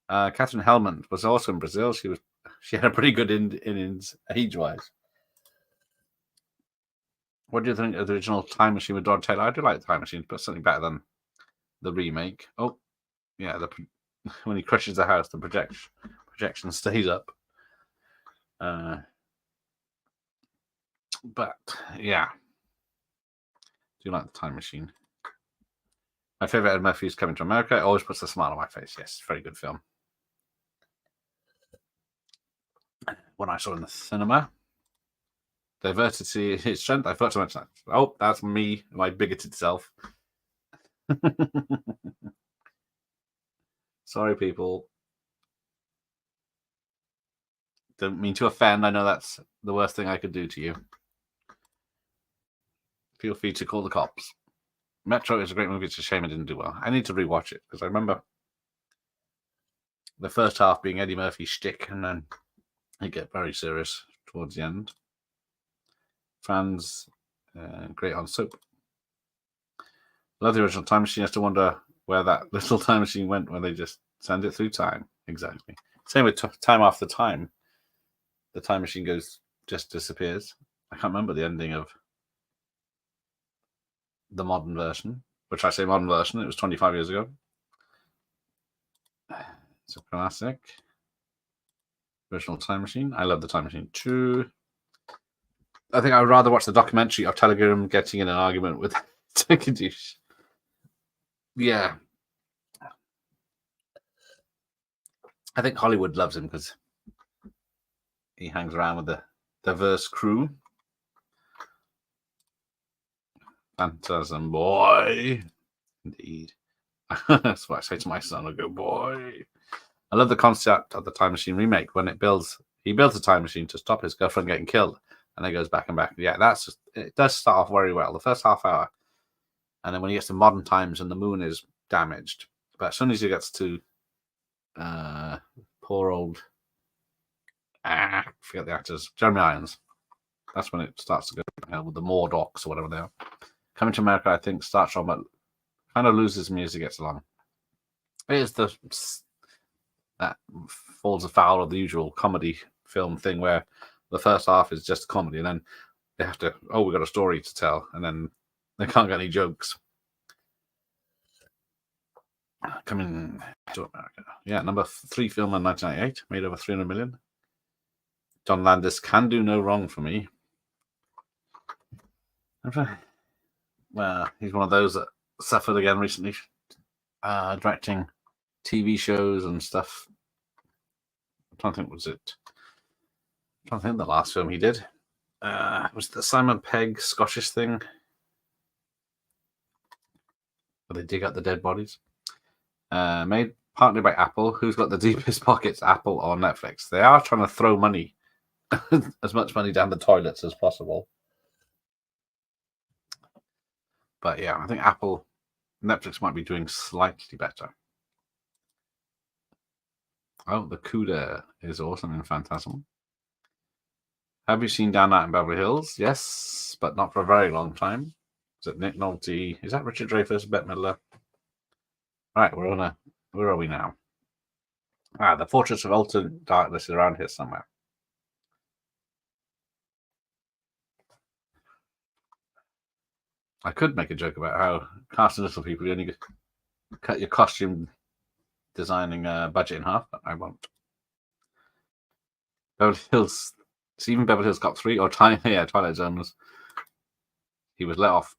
Catherine Hellman was also in Brazil. She had a pretty good innings age-wise. What do you think of the original Time Machine with Don Taylor? I do like the Time Machine, but something better than the remake. Oh, yeah, when he crushes the house, the projection stays up. But yeah, do you like the Time Machine? My favorite Ed Murphy is Coming to America. It always puts a smile on my face. Yes, very good film. When I saw it in the cinema. Diversity is his strength. I forgot to mention that. Oh, that's me, my bigoted self. Sorry, people. Don't mean to offend. I know that's the worst thing I could do to you. Feel free to call the cops. Metro is a great movie. It's a shame it didn't do well. I need to rewatch it because I remember the first half being Eddie Murphy's shtick, and then it get very serious towards the end. Fans, great on soap. Love the original Time Machine. I still wonder where that little time machine went when they just send it through time. Exactly. Same with Time After Time. The time machine just disappears. I can't remember the ending of the modern version, which I say modern version. It was 25 years ago. It's a classic. Original Time Machine. I love the Time Machine too. I think I would rather watch the documentary of Telegram getting in an argument with Tekadouche. Yeah. I think Hollywood loves him because he hangs around with the diverse crew. Phantasm boy. Indeed. That's what I say to my son. I go, boy. I love the concept of the Time Machine remake when he builds a time machine to stop his girlfriend getting killed. And then goes back and back. Yeah, it does start off very well. The first half hour. And then when he gets to modern times and the moon is damaged. But as soon as he gets to poor old forget the actors. Jeremy Irons. That's when it starts to go with the Morlocks or whatever they are. Coming to America, I think, starts on, but kind of loses me as he gets along. It is that falls afoul of the usual comedy film thing where the first half is just comedy, and then they have to, we've got a story to tell, and then they can't get any jokes. Coming to America. Yeah, number 3 film in 1998, made over 300 million. John Landis can do no wrong for me. Well, he's one of those that suffered again recently, directing TV shows and stuff. I'm trying to think, the last film he did was the Simon Pegg Scottish thing. where they dig up the dead bodies. Made partly by Apple. Who's got the deepest pockets, Apple or Netflix? They are trying to throw money, as much money down the toilets as possible. But yeah, I think Netflix might be doing slightly better. Oh, the CUDA is awesome in Phantasm. Have you seen Down Out in Beverly Hills? Yes, but not for a very long time. Is it Nick Nolte? Is that Richard Dreyfuss? Bette Midler? Right, where are we now? The Fortress of Ultimate Darkness is around here somewhere. I could make a joke about how casting little people, you only cut your costume designing budget in half, but I won't. Beverly Hills, even Beverly Hills Cop 3 or Twilight Zone he was let off.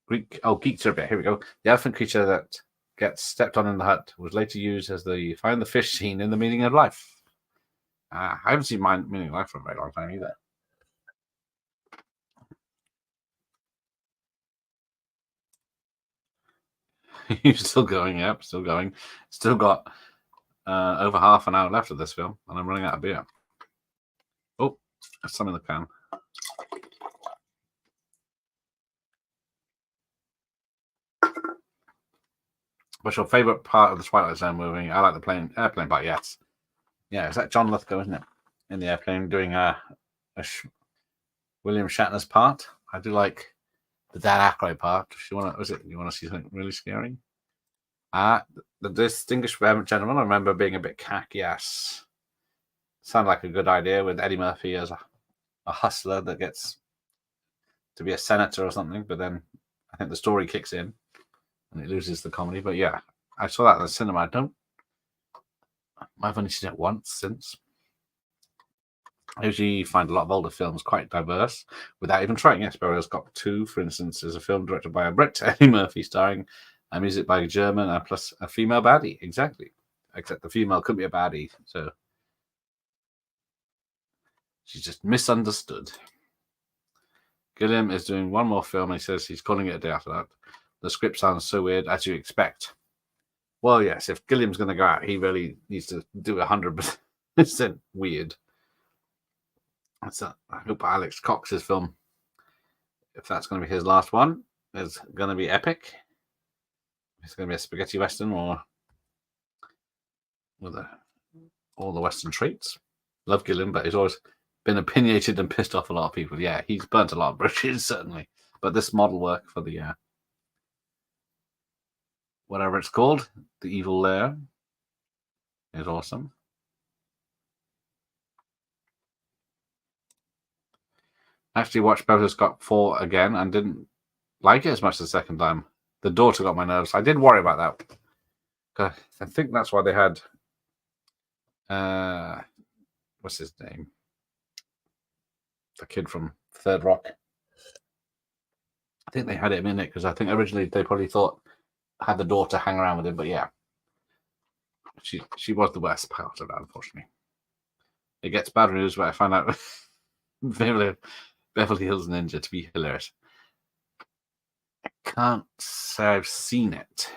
Geek Trivia, here we go. The elephant creature that gets stepped on in the hut was later used as the find the fish scene in The Meaning of Life. I haven't seen Meaning of Life for a very long time either. You're still going, yep, still going. Still got over half an hour left of this film, and I'm running out of beer. Oh, there's some in the can. What's your favourite part of the Twilight Zone movie? I like the airplane part, yes. Yeah, is that John Lithgow, isn't it? In the airplane doing William Shatner's part. I do like the Dan Aykroyd part. If you want to see something really scary? The Distinguished Gentleman, I remember being a bit cack, yes. Sounded like a good idea with Eddie Murphy as a hustler that gets to be a senator or something, but then I think the story kicks in and it loses the comedy. But yeah, I saw that in the cinema. I've only seen it once since. I usually find a lot of older films quite diverse without even trying. Yes, Beverly Hills Cop 2, for instance, is a film directed by a Brit, Eddie Murphy, starring music by a German, plus a female baddie. Exactly. Except the female couldn't be a baddie, so she's just misunderstood. Gilliam is doing one more film, and he says he's calling it a day after that. The script sounds so weird, as you expect. Well, yes, if Gilliam's going to go out, he really needs to do 100% weird. I hope Alex Cox's film, if that's going to be his last one, is going to be epic. It's going to be a spaghetti western or with all the western traits. Love Gilliam, but he's always been opinionated and pissed off a lot of people. Yeah, he's burnt a lot of bridges, certainly. But this model work for the whatever it's called, the Evil Lair, is awesome. I actually watched Beverly Hills Cop 4 again and didn't like it as much the second time. The daughter got my nerves. I did worry about that. I think that's why they had what's his name? The kid from Third Rock. I think they had him in it because I think originally they probably thought had the daughter hang around with him, but yeah. She was the worst part of that, unfortunately. It gets bad news where I find out Beverly Hills Ninja to be hilarious. I can't say I've seen it,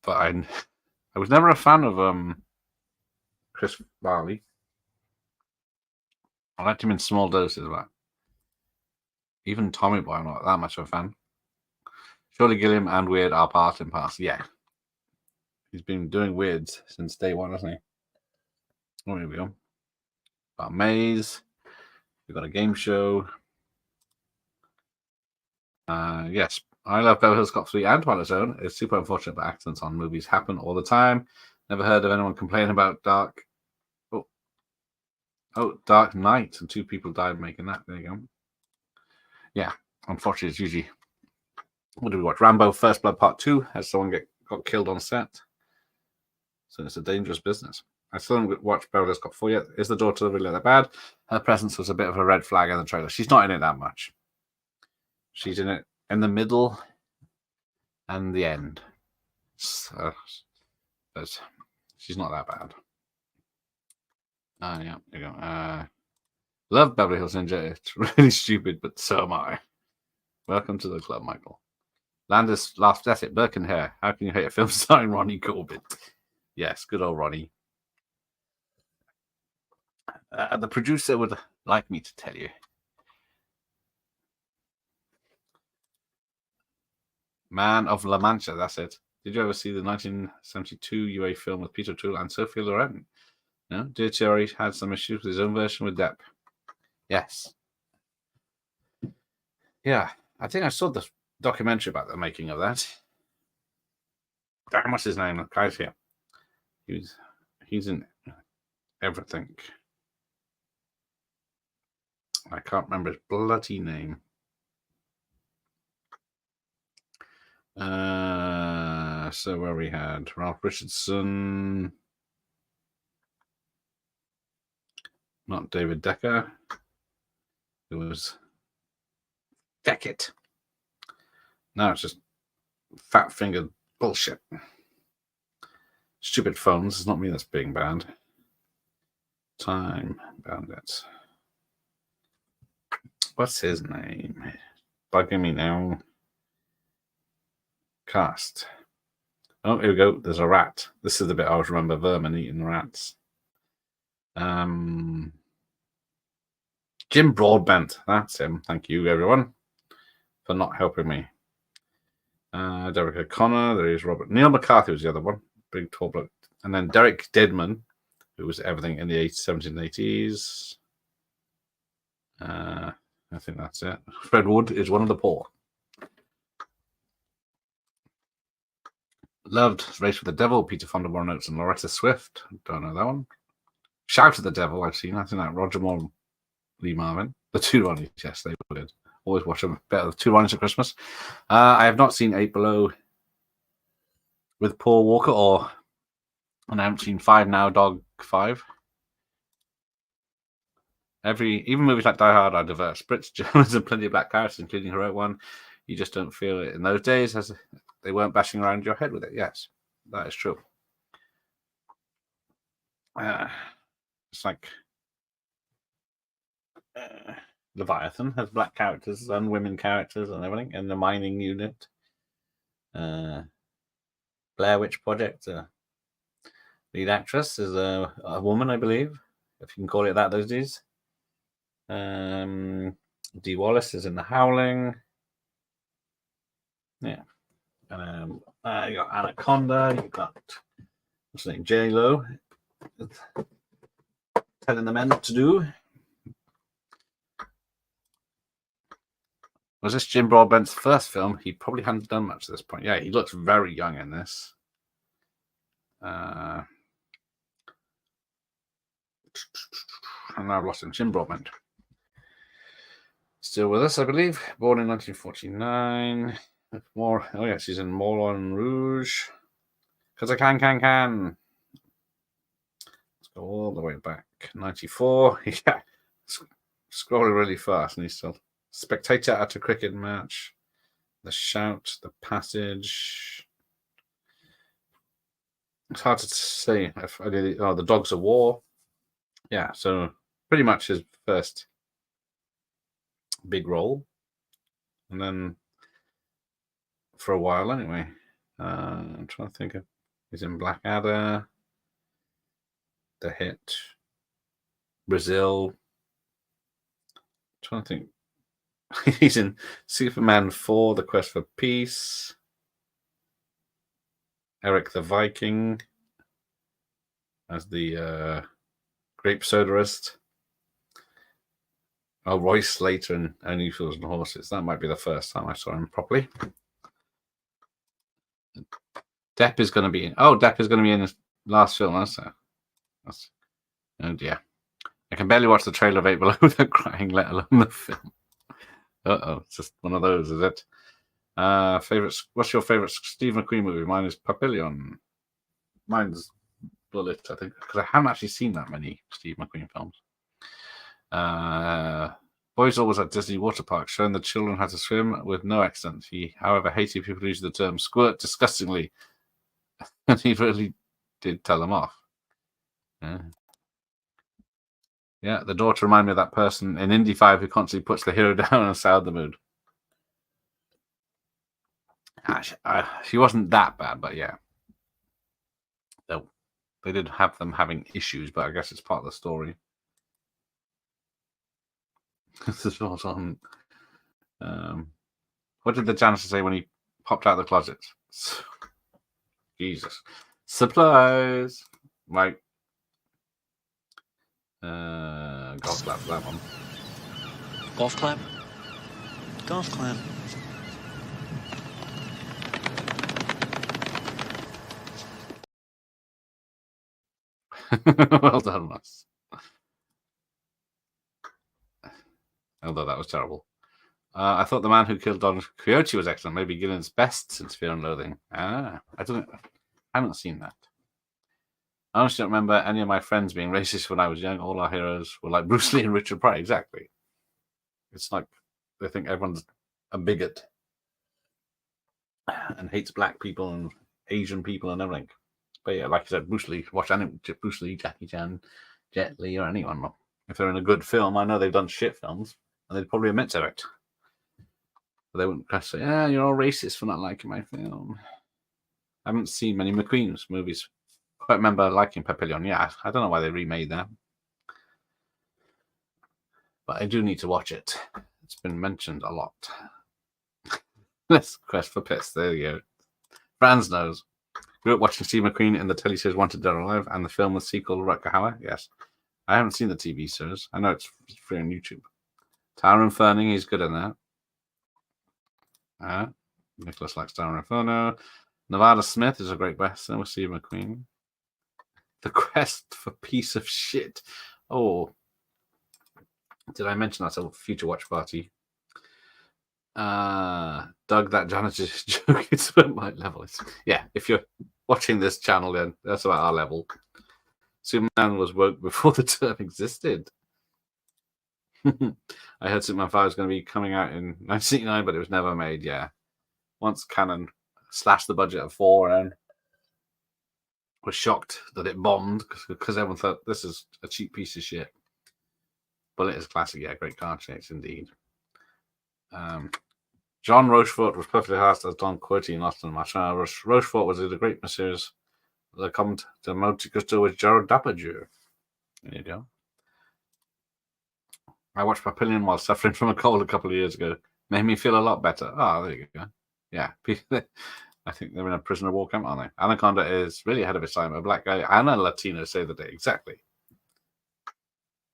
but I was never a fan of Chris Farley. I liked him in small doses, but even Tommy Boy, I'm not that much of a fan. Surely Gilliam and Weird are part and parcel. Yeah. He's been doing Weirds since day one, hasn't he? Oh, here we go. About Maze. We've got a game show. Yes, I love Beverly Hills Cop 3 and Twilight Zone. It's super unfortunate that accidents on movies happen all the time. Never heard of anyone complaining about Dark Knight, and 2 people died making that. There you go. Yeah, unfortunately, it's usually. What did we watch? Rambo First Blood Part 2 has someone got killed on set. So it's a dangerous business. I still haven't watched Beverly Hills Cop 4 yet. Is the daughter really that bad? Her presence was a bit of a red flag in the trailer. She's not in it that much. She's in it in the middle and the end. So, but she's not that bad. Yeah, there you go. Love Beverly Hills Ninja. It's really stupid, but so am I. Welcome to the club, Michael. Landis laughed at it. Birkenhair. How can you hate a film starring Ronnie Corbett? Yes, good old Ronnie. The producer would like me to tell you. Man of La Mancha, that's it. Did you ever see the 1972 UA film with Peter O'Toole and Sophie Loren? No? Thierry had some issues with his own version with Depp. Yes. Yeah, I think I saw the documentary about the making of that. Damn, what's his name? The guy's here. He's in everything. I can't remember his bloody name. So where we had Ralph Richardson, not David Decker. It was Beckett. No, it's just fat fingered bullshit. Stupid phones. It's not me that's being banned. Time Bandits. What's his name? Bugging me now. Cast. Oh, here we go. There's a rat. This is the bit I always remember. Vermin eating rats. Jim Broadbent. That's him. Thank you, everyone, for not helping me. Derek O'Connor. There is Robert. Neil McCarthy was the other one. Big tall bloke. And then Derek Dedman, who was everything in the 1780s. I think that's it. Fred Wood is one of the poor. Loved Race with the Devil, Peter Fonda, Warren Oates, and Loretta Swift. Don't know that one. Shout at the Devil, I've seen. I think that Roger Moore, Lee Marvin. The two Ronnies, yes, they would. Always watch them. Better the two Ronnies at Christmas. I have not seen 8 Below with Paul Walker, and I haven't seen 5 Now, Dog 5. Even movies like Die Hard are diverse. Brits, Germans, and plenty of black characters, including her own one. You just don't feel it in those days, as they weren't bashing around your head with it. Yes, that is true. It's like Leviathan has black characters and women characters and everything, and the mining unit. Blair Witch Project. Lead actress is a woman, I believe, if you can call it that those days. Dee Wallace is in The Howling. Yeah. You got Anaconda. You got what's the name? J-Lo telling the men what to do. Was this Jim Broadbent's first film? He probably hadn't done much at this point. Yeah, he looks very young in this. And now I've lost him. Jim Broadbent. Still with us, I believe. Born in 1949. More. Oh, yes, he's in Moulin Rouge. Because I can. Let's go all the way back. 94. Yeah. Scrolling really fast, and he's still. Spectator at a cricket match. The Shout. The Passage. It's hard to say if I did it. Oh, The Dogs of War. Yeah, so pretty much his first big role. And then for a while anyway. I'm trying to think of he's in Blackadder, The Hit, Brazil. I'm trying to think. He's in Superman 4, The Quest for Peace, Eric the Viking as the grape sodarist. Oh, Roy Slater and Only Fools and Horses. That might be the first time I saw him properly. Depp is going to be in. Oh, Depp is going to be in his last film. That's oh dear. I can barely watch the trailer of 8 Below without crying, let alone the film. It's just one of those, is it? Favorites. What's your favorite Steve McQueen movie? Mine is Papillon. Mine's Bullet, I think, because I haven't actually seen that many Steve McQueen films. Boys always at Disney water parks showing the children how to swim with no accident. He, however, hated people who use the term squirt disgustingly, and he really did tell them off. Yeah, the daughter reminded me of that person in Indy 5 who constantly puts the hero down and soured the mood. She wasn't that bad, but yeah. They did have them having issues, but I guess it's part of the story. This is what's on. What did the janitor say when he popped out of the closet? Jesus. Supplies. Right. Golf clap for that one. Golf clap? Golf clap. Well done, Russ. Although that was terrible. I thought the man who killed Don Quixote was excellent. Maybe Gillen's best since Fear and Loathing. I haven't seen that. I honestly don't remember any of my friends being racist when I was young. All our heroes were like Bruce Lee and Richard Pryor. Exactly. It's like they think everyone's a bigot and hates black people and Asian people and everything. But yeah, like I said, Bruce Lee. Watch any Bruce Lee, Jackie Chan, Jet Li, or anyone. If they're in a good film, I know they've done shit films, and they'd probably admit to it. But they wouldn't say, "Yeah, you're all racist for not liking my film." I haven't seen many McQueen's movies. I remember liking Papillon. Yeah, I don't know why they remade that, but I do need to watch it. It's been mentioned a lot. Let's quest for piss. There you go. Franz knows. Grew up watching Steve McQueen in the teleseries Wanted Dead or Alive and the film with sequel Rutger Hauer. Yes. I haven't seen the TV series. I know it's free on YouTube. Tower Inferno, he's good in that. Nicholas likes Tower Inferno. Nevada Smith is a great western with Steve McQueen. The Quest for Piece of Shit. Oh, did I mention that's a future watch party? Doug, that janitor's joke is about my level. Yeah, if you're watching this channel, then that's about our level. Superman was woke before the term existed. I heard Superman 5 was going to be coming out in 1989, but it was never made. Yeah, once Canon slashed the budget at 4 and was shocked that it bombed because everyone thought this is a cheap piece of shit. But it is classic. Yeah, great car chase indeed. John Rochefort was perfectly cast as Don Quixote in Lost in Marshall. Rochefort was in a great series. The comment to Monte Cristo with Gerald Depardieu. There you go. I watched Papillon while suffering from a cold a couple of years ago. Made me feel a lot better. Oh, there you go. Yeah. I think they're in a prisoner war camp, aren't they? Anaconda is really ahead of its time. A black guy and a Latino save the day. Exactly.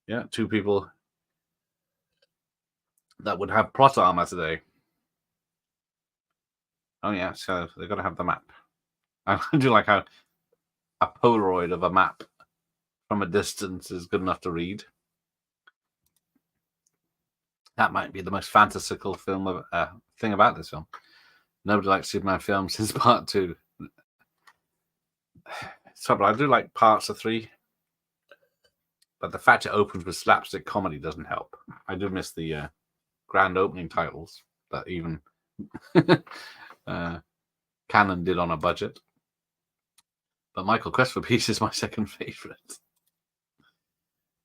Yeah, two people that would have plot armor today. Oh, yeah, so they've got to have the map. I do like how a Polaroid of a map from a distance is good enough to read. That might be the most fantastical film thing about this film. Nobody likes Superman films since part 2. So, but I do like parts of 3. But the fact it opens with slapstick comedy doesn't help. I do miss the grand opening titles that even Canon did on a budget. But Michael Quest for Peace is my second favorite.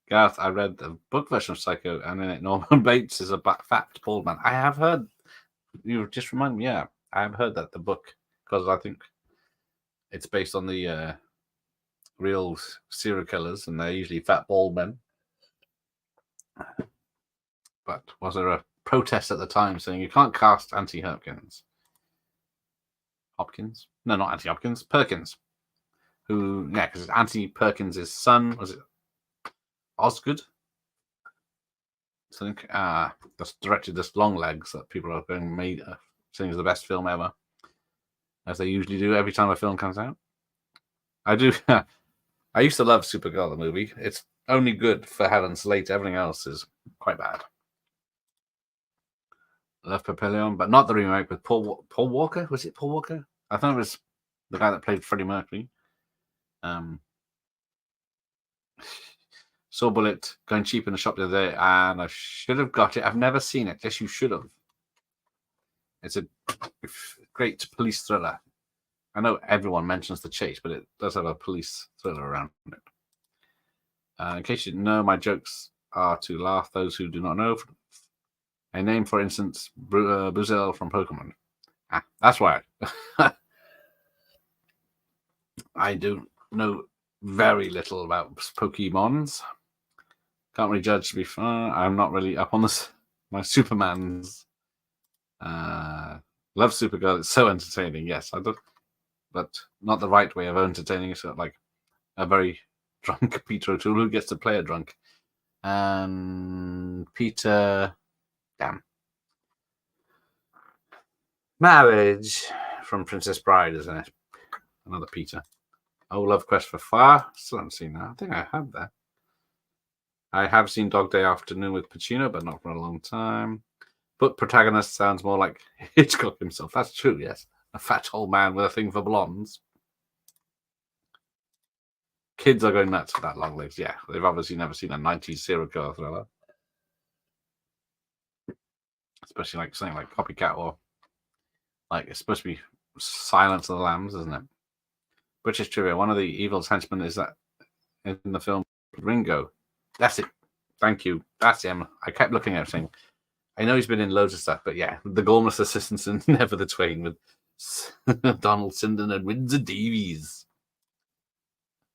Gareth, I read the book version of Psycho, and in it, Norman Bates is a fat bald man. I have heard. You just remind me. Yeah, I have heard that the book, because I think it's based on the real serial killers, and they're usually fat bald men. But was there a protest at the time saying you can't cast Anti-Hopkins? Hopkins? No, not Anti-Hopkins. Perkins. Who? Yeah, because Anthony Perkins' son was it Osgood? I think that's directed this Long Legs that people are going made saying is the best film ever, as they usually do every time a film comes out. I do. I used to love Supergirl, the movie. It's only good for Helen Slate. Everything else is quite bad. Love Papillon, but not the remake with Paul Walker. Was it Paul Walker? I thought it was the guy that played Freddie Mercury. Saw Bullet going cheap in the shop the other day, and I should have got it. I've never seen it. Yes, you should have. It's a great police thriller. I know everyone mentions The Chase, but it does have a police thriller around it. In case you didn't know, my jokes are to laugh those who do not know. A name, for instance, Buzel from Pokemon. That's why I do know very little about Pokemons. Can't really judge, to be fair. I'm not really up on this. My Supermans. Love Supergirl. It's so entertaining. Yes, I do, but not the right way of entertaining. It's like a very drunk Peter O'Toole who gets to play a drunk. And Peter, damn, Marriage from Princess Bride, isn't it? Another Peter. Oh, Love Quest for Fire. Still haven't seen that. I think I have that. I have seen Dog Day Afternoon with Pacino, but not for a long time. But protagonist sounds more like Hitchcock himself. That's true, yes. A fat old man with a thing for blondes. Kids are going nuts for that Long Legs. Yeah, they've obviously never seen a 90s serial killer thriller. Especially like something like Copycat or like it's supposed to be Silence of the Lambs, isn't it? British trivia. One of the evil's henchmen is that in the film Ringo. That's it. Thank you. That's him. I kept looking at him saying, I know he's been in loads of stuff, but yeah, the Gormless Assistants and Never the Twain with Donald Sinden and Windsor Davies.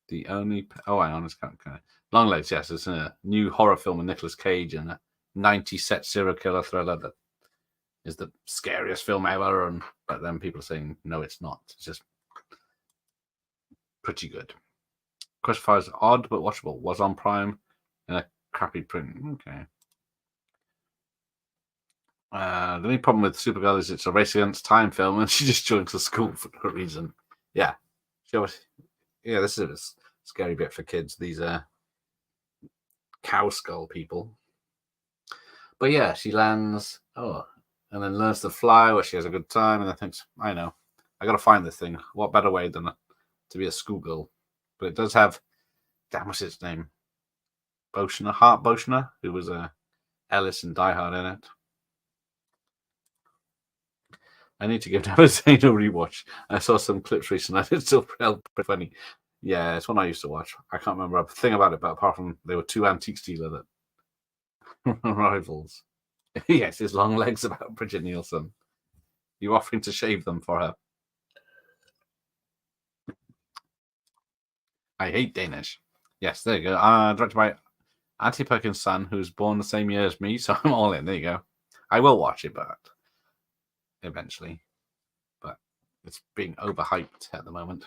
The only hang on, it's kind of Long Legs. Yes, it's a new horror film with Nicolas Cage and a 90-set serial killer thriller that is the scariest film ever. But then people are saying no, it's not. It's just pretty good. Christopher is odd but watchable. Was on Prime in a crappy print. Okay. The only problem with Supergirl is it's a race against time film, and she just joins the school for no reason. Yeah, this is a scary bit for kids. These cow skull people. But yeah, she lands. And then learns to fly, where she has a good time, and then thinks, I know, I got to find this thing. What better way than to be a schoolgirl? But it does have, what's its name? Hart Boschner, who was Ellis in Die Hard in it. I need to give Neversane a rewatch. I saw some clips recently. It's still pretty funny. Yeah, it's one I used to watch. I can't remember a thing about it, but apart from they were two antiques dealer that rivals. Yes, his long legs about Bridget Nielsen. You offering to shave them for her? I hate Danish. Yes, there you go. Directed by Auntie Perkins' son, who's born the same year as me, so I'm all in. There you go. I will watch it, but eventually. But it's being overhyped at the moment.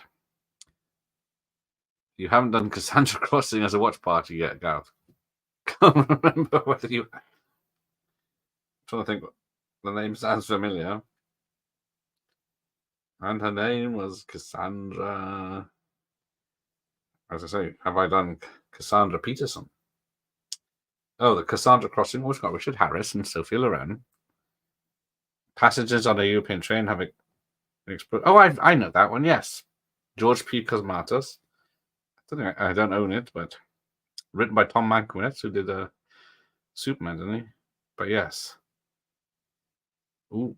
You haven't done Cassandra Crossing as a watch party yet, Gareth. Can't remember whether you. I'm trying to think. The name sounds familiar. And her name was Cassandra. As I say, have I done Cassandra Peterson? Oh, the Cassandra Crossing. We've got Richard Harris and Sophia Loren. Passengers on a European train have exploded. Oh, I know that one. Yes, George P. Cosmatos. I don't own it, but written by Tom Mankiewicz, who did Superman, didn't he? But yes. Ooh.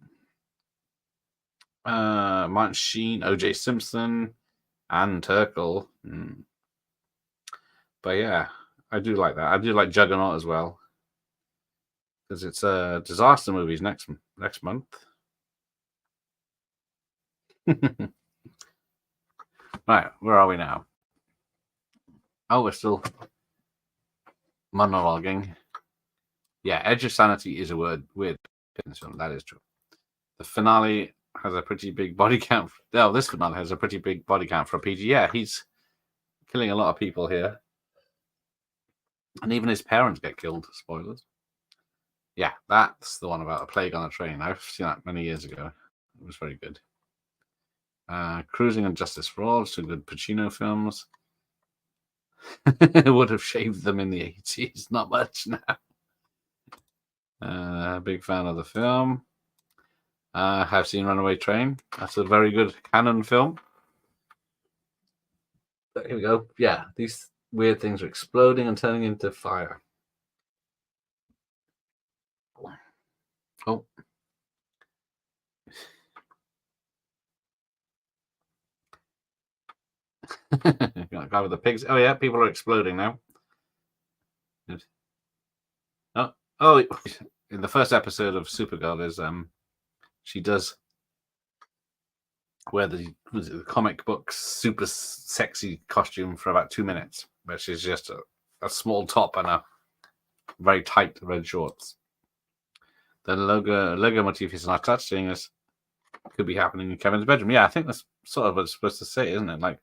Martin Sheen, O.J. Simpson, Anne Turkle. But yeah, I do like that. I do like Juggernaut as well, because it's disaster movies next month. Right, where are we now? Oh, we're still monologuing. Yeah, Edge of Sanity is a weird in this film. That is true. The finale has a pretty big body count. This finale has a pretty big body count for a PG. Yeah, he's killing a lot of people here. And even his parents get killed. Spoilers. Yeah, that's the one about a plague on a train. I've seen that many years ago. It was very good. Cruising and Justice for All, two good Pacino films. Would have shaved them in the 80s. Not much now. Big fan of the film. Have seen Runaway Train. That's a very good canon film. But here we go. Yeah, these weird things are exploding and turning into fire. Oh. Guy with the pigs. Oh yeah, people are exploding now. Oh, in the first episode of Supergirl is she does wear the comic book super sexy costume for about 2 minutes, which is just a small top and a very tight red shorts. The logo motif is not touching. This could be happening in Kevin's bedroom. Yeah, I think that's sort of what it's supposed to say, isn't it? Like,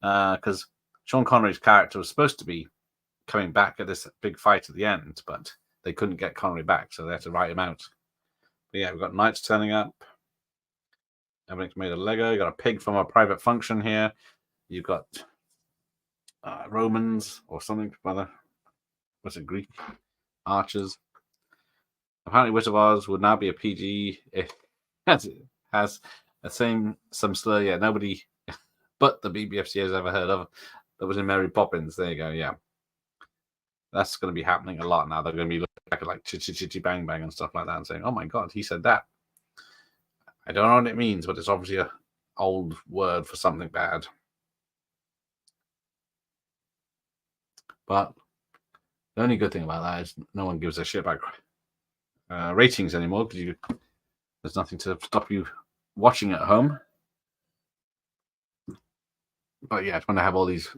because Sean Connery's character was supposed to be coming back at this big fight at the end, but they couldn't get Connery back, so they had to write him out. But yeah, we've got knights turning up. Everything's made of Lego. You got a pig from a private function here. You've got Romans or something, rather. What's it, Greek? Archers. Apparently, Wizard of Oz would now be a PG. It has some slur. Yeah, nobody but the BBFC has ever heard of. That was in Mary Poppins. There you go. Yeah, that's going to be happening a lot now. They're going to be looking back at like chitty chitty bang bang and stuff like that and saying, "Oh my God, he said that." I don't know what it means, but it's obviously an old word for something bad. But the only good thing about that is no one gives a shit about ratings anymore, because there's nothing to stop you watching at home. But yeah, it's when I have all these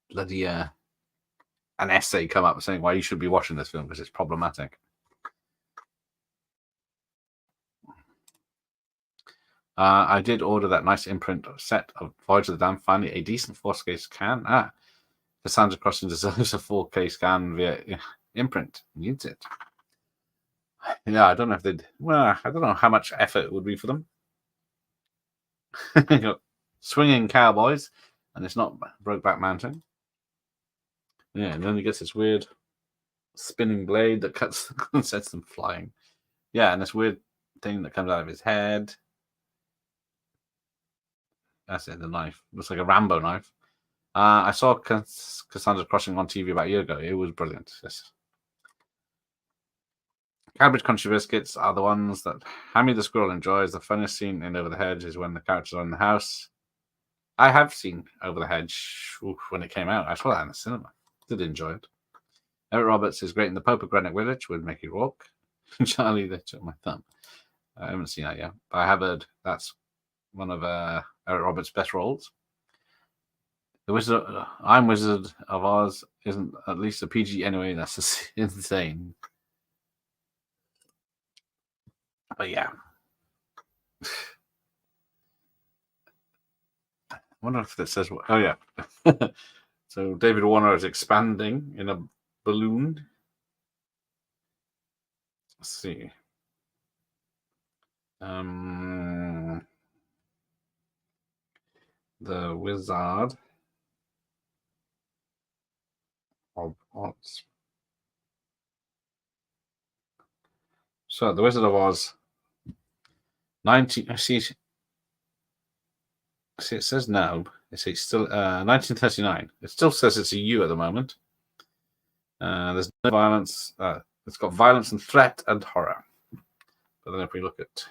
bloody an essay come up saying why you should be watching this film because it's problematic. I did order that nice imprint set of Voyage of the Damned. Finally, a decent 4K scan. Cassandra Crossing deserves a 4K scan via imprint. Needs it. Yeah, I don't know if they'd. Well, I don't know how much effort it would be for them. You got swinging cowboys, and it's not Brokeback Mountain. Yeah, and then he gets this weird spinning blade that cuts and sets them flying. Yeah, and this weird thing that comes out of his head. That's it, the knife. Looks like a Rambo knife. I saw Cassandra Crossing on TV about a year ago. It was brilliant. Yes. Cadbury's Country Biscuits are the ones that Hammy the Squirrel enjoys. The funniest scene in Over the Hedge is when the characters are in the house. I have seen Over the Hedge when it came out. I saw that in the cinema. Did enjoy it. Eric Roberts is great in The Pope of Greenwich Village with Mickey Rourke. Charlie, they took my thumb. I haven't seen that yet, but I have heard that's one of Eric Roberts' best roles. I'm Wizard of Oz isn't at least a PG anyway. That's insane. But yeah. I wonder if that says... Oh, yeah. So David Warner is expanding in a balloon. Let's see. The Wizard of Oz. So the Wizard of Oz 19 see it says now it's still 1939. It still says it's a U at the moment. There's no violence. It's got violence and threat and horror. But then if we look at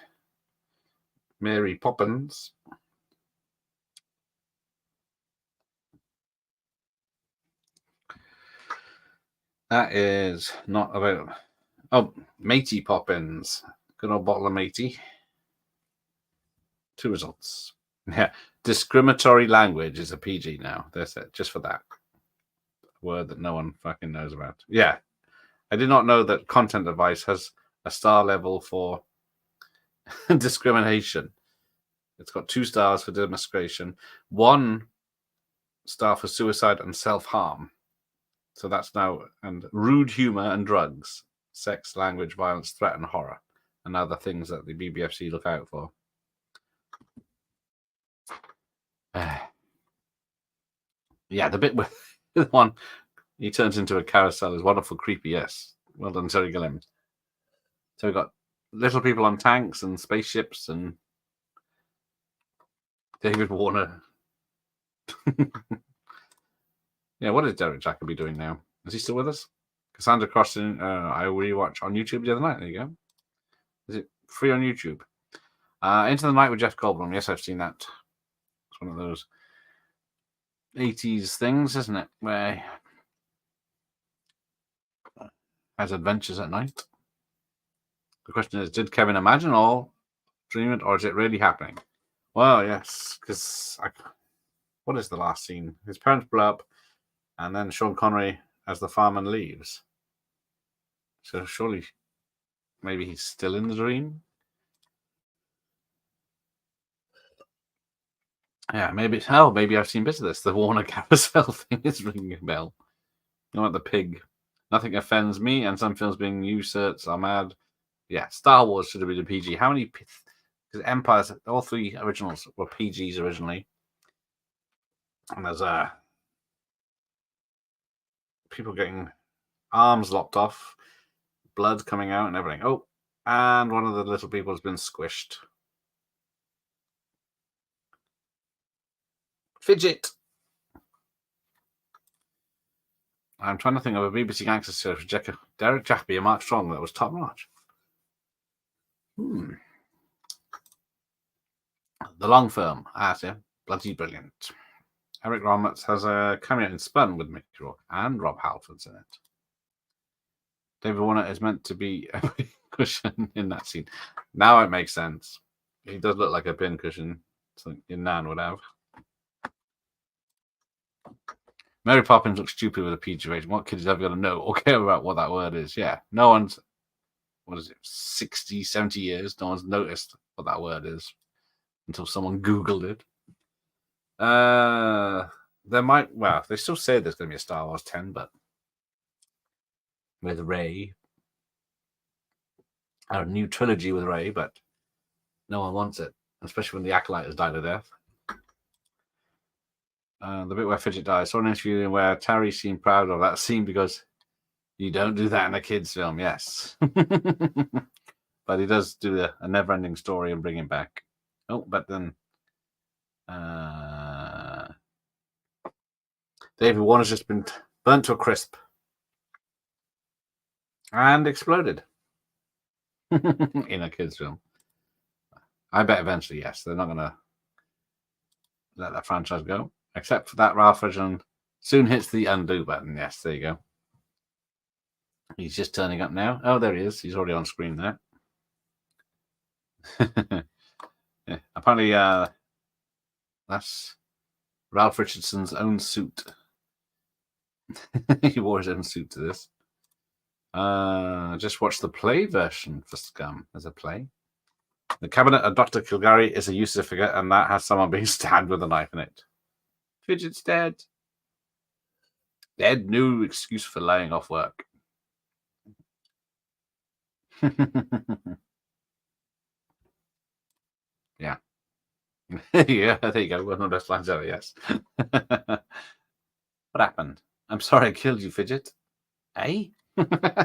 Mary Poppins, that is not about... Oh, Matey Poppins. Good old bottle of Matey. 2 results. Yeah. Discriminatory language is a PG now. That's it. Just for that. A word that no one fucking knows about. Yeah. I did not know that Content Advice has a star level for discrimination. It's got 2 stars for demonstration, 1 star for suicide and self-harm. So that's now... And rude humor and drugs. Sex, language, violence, threat, and horror. And other things that the BBFC look out for. Yeah, the bit with the one he turns into a carousel is wonderful, creepy. Yes, well done, Terry Gilliam. So we've got little people on tanks and spaceships and David Warner. Yeah, what is Derek Jacobi doing now? Is he still with us? Cassandra Crossing, I rewatched on YouTube the other night. There you go. Is it free on YouTube? Into the Night with Jeff Goldblum. Yes, I've seen that. It's one of those 80s things, isn't it? Where he has adventures at night. The question is, did Kevin imagine or dream it, or is it really happening? Well, yes, because what is the last scene? His parents blow up, and then Sean Connery as the fireman leaves. So surely, maybe he's still in the dream. Yeah, maybe. Oh, maybe I've seen bits of this. The Warner Carousel thing is ringing a bell. You know, like the pig. Nothing offends me, and some films being usurped are mad. Yeah, Star Wars should have been a PG. How many? Because Empire's, all three originals were PGs originally, and there's people getting arms lopped off, blood coming out, and everything. Oh, and one of the little people has been squished. Fidget. I'm trying to think of a BBC gangster series with Derek Jacobi and Mark Strong that was top notch. The Long Film. Yeah, bloody brilliant. Eric Roberts has a cameo in Spun with Mickey Rourke and Rob Halford's in it. David Warner is meant to be a cushion in that scene. Now it makes sense. He does look like a pin cushion, something your nan would have. Mary Poppins looks stupid with a PG rating. What kid is ever going to know or care about what that word is? Yeah, no one's, 60, 70 years, no one's noticed what that word is until someone Googled it. They still say there's going to be a Star Wars 10, but with Rey, a new trilogy with Rey, but no one wants it, especially when the Acolyte has died a death. The bit where Fidget dies. Saw an interview where Terry seemed proud of that scene because you don't do that in a kid's film, yes. But he does do a never-ending story and bring him back. Oh, but then David Warner's just been burnt to a crisp and exploded in a kid's film. I bet eventually, yes, they're not going to let that franchise go. Except for that Ralph Reginald soon hits the undo button. Yes, there you go. He's just turning up now. Oh, there he is. He's already on screen there. Yeah, apparently, that's Ralph Richardson's own suit. He wore his own suit to this. Just watch the play version for Scum as a play. The Cabinet of Dr. Kilgary is a useless figure, and that has someone being stabbed with a knife in it. Fidget's dead. Dead, no excuse for laying off work. Yeah. Yeah, there you go. One of the best lines ever, yes. What happened? I'm sorry I killed you, Fidget. Eh? The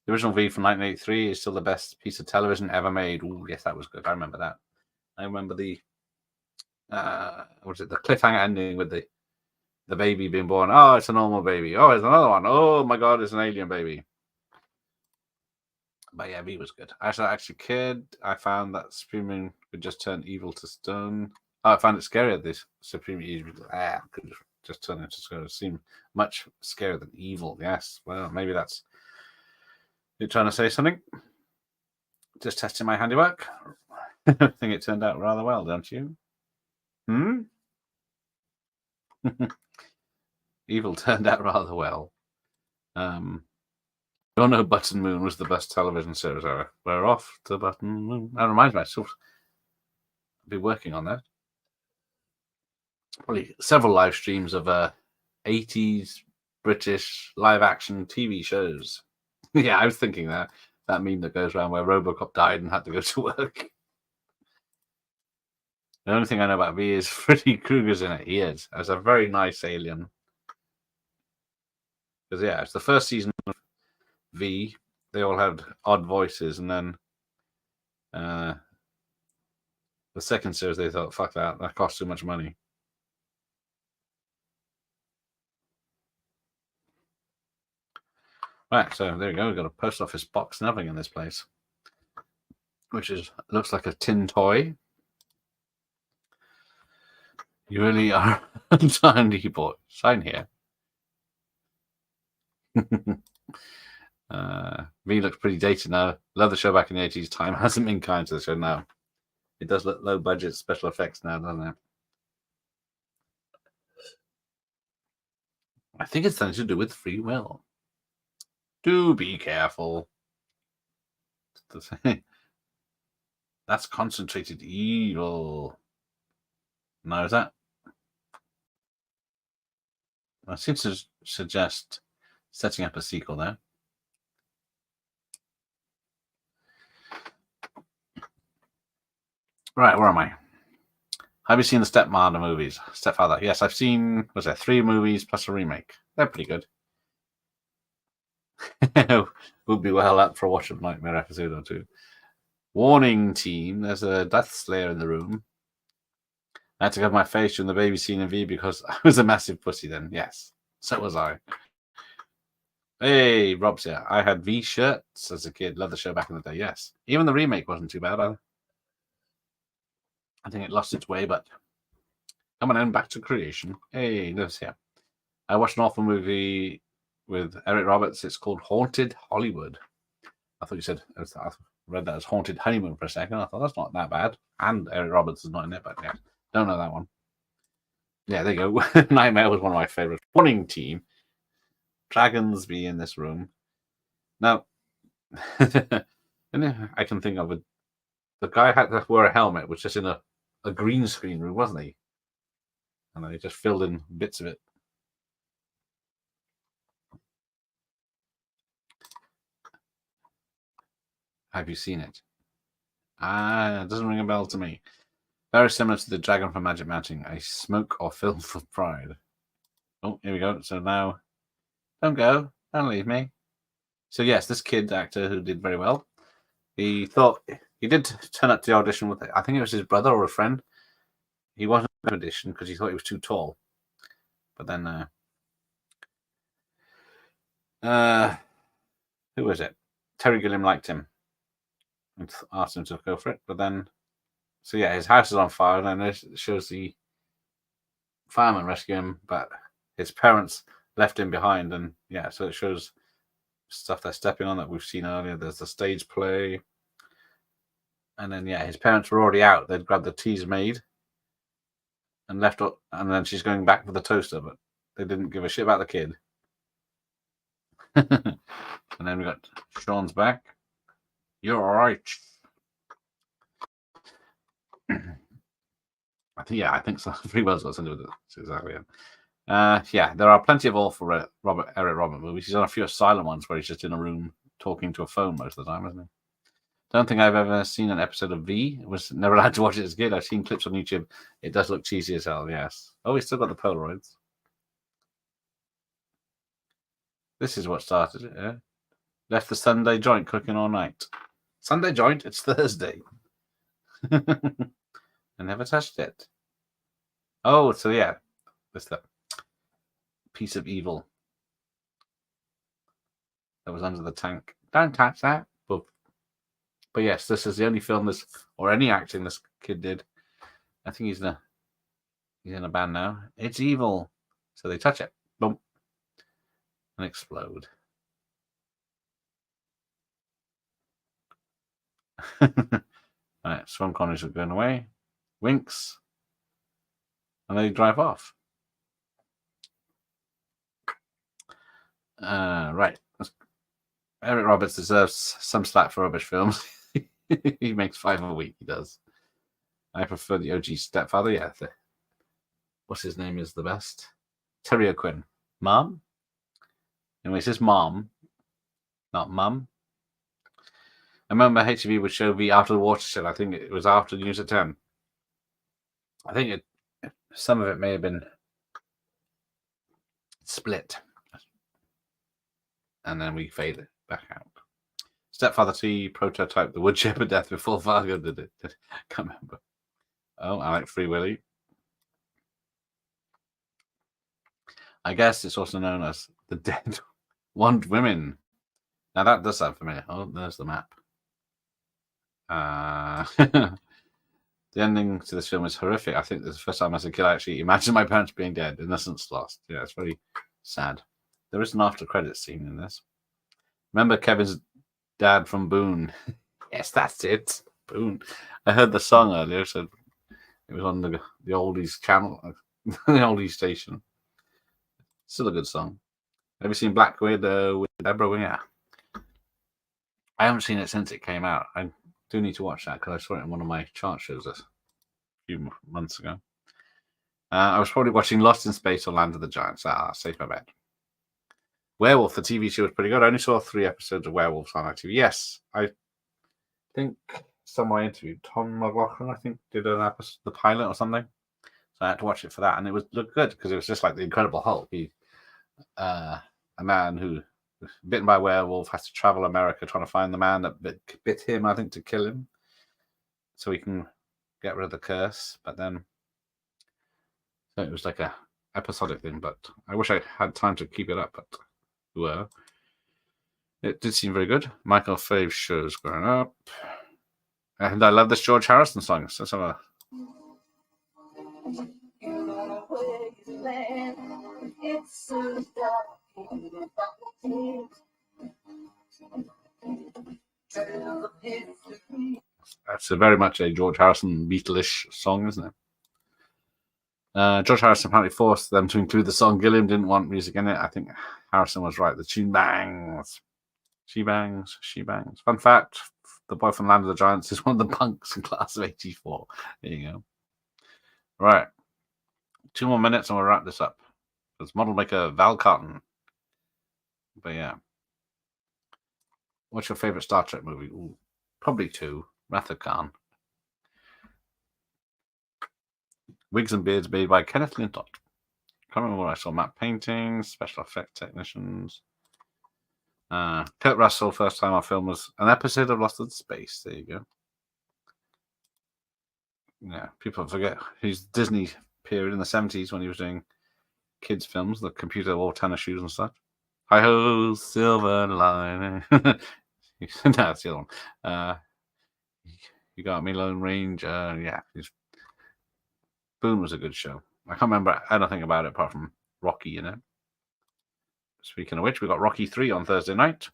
original V from 1983 is still the best piece of television ever made. Oh, yes, that was good. I remember that. I remember the the cliffhanger ending with the baby being born. Oh, it's a normal baby. Oh, it's another one. Oh my god, it's an alien baby. But yeah, V was good. As I actually kid, I found that Supreme could just turn evil to stone. Oh, I found it scarier. This Supreme evil could just turn into stone. It seemed much scarier than evil. Yes. Well, maybe that's you're trying to say something. Just testing my handiwork. I think it turned out rather well, don't you? Evil turned out rather well. Don't know Button Moon was the best television series ever. We're off to Button Moon. That reminds me, I'll be working on that. Probably several live streams of 80s British live action TV shows. Yeah, I was thinking that meme that goes around where Robocop died and had to go to work. The only thing I know about V is Freddy Krueger's in it. He is. As a very nice alien. Because, yeah, it's the first season of V. They all had odd voices. And then the second series, they thought, fuck that. That costs too much money. Right, so there we go. We've got a post office box and everything in this place. Which looks like a tin toy. You really are a tiny boy. Sign here. V looks pretty dated now. Love the show back in the 80s. Time hasn't been kind to the show now. It does look low budget special effects now, doesn't it? I think it's something to do with free will. Do be careful. That's concentrated evil. No, is that? I seem to suggest setting up a sequel there. Right, where am I? Have you seen the Stepmother movies? Stepfather. Yes, I've seen, was there 3 movies plus a remake? They're pretty good. We'll be well up for a Watch of Nightmare episode or 2. Warning, team. There's a Death Slayer in the room. I had to cover my face during the baby scene in V because I was a massive pussy then. Yes, so was I. Hey, Rob's here. I had V shirts as a kid. Loved the show back in the day. Yes. Even the remake wasn't too bad either. I think it lost its way, but coming on back to creation. Hey, this here. I watched an awful movie with Eric Roberts. It's called Haunted Hollywood. I thought you said, I read that as Haunted Honeymoon for a second. I thought that's not that bad. And Eric Roberts is not in it, but yeah, don't know that one. Yeah, there you go. Nightmare was one of my favorites. Warning, team. Dragons be in this room. Now, I can think of it. The guy had to wear a helmet, was just in a green screen room, wasn't he? And then he just filled in bits of it. Have you seen it? It doesn't ring a bell to me. Very similar to the dragon from Magic Mountain. I smoke or film for pride. Oh, here we go. So now, don't go. Don't leave me. So yes, this kid actor who did very well. He thought he did turn up to the audition with, I think it was his brother or a friend. He wasn't an audition because he thought he was too tall. But then, who was it? Terry Gilliam liked him and asked him to go for it. But then, so yeah, his house is on fire, and then it shows the fireman rescue him, but his parents left him behind, and yeah, so it shows stuff they're stepping on that we've seen earlier. There's the stage play, and then yeah, his parents were already out. They'd grabbed the tea's maid and left, and then she's going back for the toaster, but they didn't give a shit about the kid. And then we got Sean's back. You're all right. I think so. Free Will's got something to do with it. Exactly. Yeah, there are plenty of awful Eric Robert movies. He's on a few silent ones where he's just in a room talking to a phone most of the time, isn't he? Don't think I've ever seen an episode of V. I was never allowed to watch it as a kid. I've seen clips on YouTube. It does look cheesy as hell, yes. Oh, he's still got the Polaroids. This is what started it, yeah? Left the Sunday joint cooking all night. Sunday joint? It's Thursday. I never touched it. Oh, so yeah. That's the piece of evil that was under the tank. Don't touch that. But yes, this is the only film or any acting this kid did. I think he's in a band now. It's evil. So they touch it. Boom. And explode. Right, Swan Connors are going away. Winks. And they drive off. Right. Eric Roberts deserves some slack for rubbish films. He makes 5 a week, he does. I prefer the OG Stepfather. Yeah. What's his name is the best? Terry O'Quinn. Mom? Anyway, it says mom, not mum. I remember HTV would show V after the watershed. I think it was after the news at 10. I think some of it may have been split. And then we fade it back out. Stepfather T prototype the wood shepherd death before Fargo did it. Can't remember. Oh, I like Free Willy. I guess it's also known as the Dead Want Women. Now that does sound familiar. Oh, there's the map. The ending to this film is horrific. I think this is the first time as a kid I actually imagined my parents being dead. Innocence lost. Yeah, it's very sad. There is an after credits scene in this. Remember Kevin's dad from Boone? Yes, that's it. Boone. I heard the song earlier, so it was on the oldies channel, the oldies station. Still a good song. Have you seen Black Widow with Deborah Winger? I haven't seen it since it came out. I do need to watch that because I saw it in one of my chart shows a few months ago. I was probably watching Lost in Space or Land of the Giants. Safe I bet. Werewolf, the TV show, was pretty good. I only saw 3 episodes of Werewolves on ITV. Yes, I think someone I interviewed, Tom McLaughlin, I think, did an episode, the pilot or something. So I had to watch it for that, and it looked good because it was just like the Incredible Hulk. A man who was bitten by a werewolf has to travel America trying to find the man that bit him, I think, to kill him, so he can get rid of the curse. But then, so it was like a episodic thing. But I wish I had time to keep it up. But well, it did seem very good. Michael Fave's shows growing up, and I love this George Harrison song. So let's have a. That's very much a George Harrison Beatles-ish song, isn't it? George Harrison apparently forced them to include the song. Gilliam didn't want music in it. I think Harrison was right. The tune bangs. She bangs. She bangs. Fun fact, the boy from Land of the Giants is one of the punks in Class of '84. There you go. Right. 2 more minutes and we'll wrap this up. It's model maker Val Cotton. But yeah. What's your favorite Star Trek movie? Ooh, probably 2. Wrath of Khan. Wigs and Beards made by Kenneth Lintott. Can't remember what I saw. Matte paintings, special effect technicians. Kurt Russell, first time our film was an episode of Lost in Space. There you go. Yeah, people forget his Disney period in the 70s when he was doing kids' films, the computer wore tennis shoes and stuff. Hi ho, silver lining. No, that's the other one. You got me, Lone Ranger. Yeah, Boone was a good show. I can't remember anything about it apart from Rocky, you know. Speaking of which, we got Rocky 3 on Thursday night.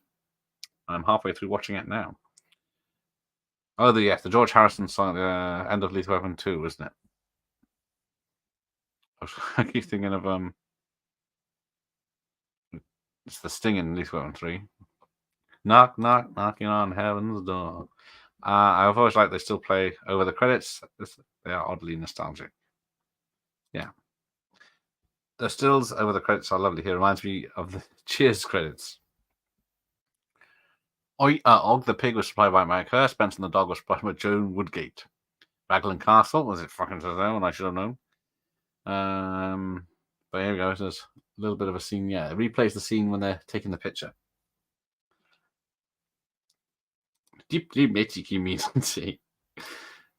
I'm halfway through watching it now. Oh, the George Harrison song, End of Lethal Weapon 2, isn't it? I keep thinking of it's the Sting in Lethal Weapon 3. Knock, knock, knocking on heaven's door. I've always liked they still play over the credits. They are oddly nostalgic. Yeah. The stills over the credits are lovely here. Reminds me of the Cheers credits. Og the pig was supplied by Mike Hurst. Benson the dog was supplied by Joan Woodgate. Raglan Castle, was it fucking to them? And I should have known. But here we go. There's a little bit of a scene. Yeah, it replays the scene when they're taking the picture. Deeply Mitchie.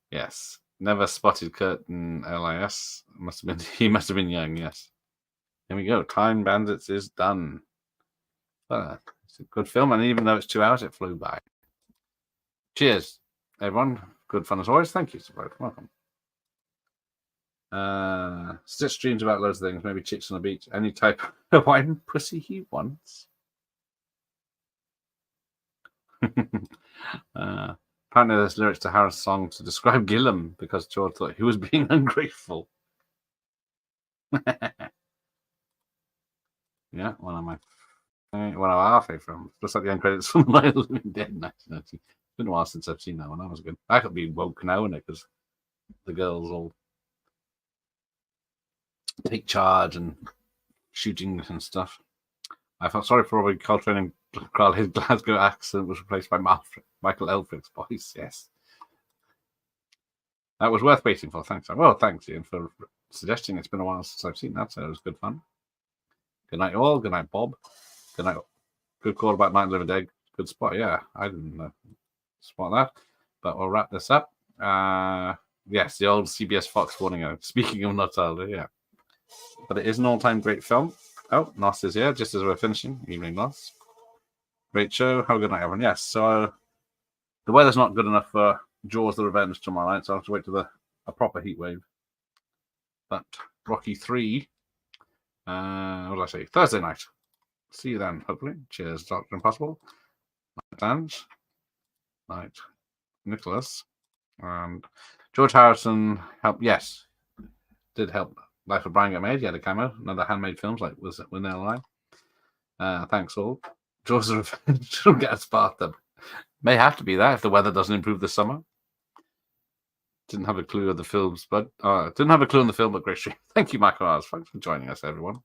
Yes. Never spotted Kurt in LIS. He must have been young, yes. Here we go. Time Bandits is done. It's a good film, and even though it's 2 hours, it flew by. Cheers, everyone. Good fun as always. Thank you. Welcome. Stitch dreams about loads of things, maybe chicks on the beach. Any type of wine pussy he wants. Apparently there's lyrics to Harris' song to describe Gilliam because George thought he was being ungrateful. Yeah, one of our favorite films. Just like the end credits from Night of the Living Dead. It's been a while since I've seen that one. That was good. I could be woke now, innit? Because the girls all take charge and shooting and stuff. I felt sorry for Robbie Coltrane and Carl. His Glasgow accent was replaced by Michael Elfrick's voice. Yes. That was worth waiting for. Thanks. Well, thanks, Ian, for suggesting. It's been a while since I've seen that, so it was good fun. Good night, all. Good night, Bob. Good night. Good call about Night of the Living Dead. Good spot. Yeah, I didn't spot that. But we'll wrap this up. Yes, the old CBS Fox warning out. Speaking of nostalgia, yeah. But it is an all-time great film. Oh, Nos is here, just as we're finishing. Evening, Nos. Great show. Have a good night, everyone. Yes, so the weather's not good enough for Jaws the Revenge tomorrow night, so I'll have to wait to a proper heat wave. But Rocky 3, what did I say? Thursday night. See you then, hopefully. Cheers, Dr. Impossible. Night, Dan. Night, Nicholas. And George Harrison helped. Yes, did help Life of Brian get made. He had a cameo. Another handmade films like was Winner Line. Thanks all. Jaws of Revenge will get a bathtub. May have to be that if the weather doesn't improve this summer. Didn't have a clue of the films, but didn't have a clue on the film, but great stream. Thank you, Michael Oz. Thanks for joining us, everyone.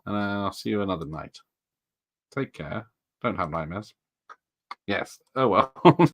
And I'll see you another night. Take care. Don't have nightmares. Yes. Oh well.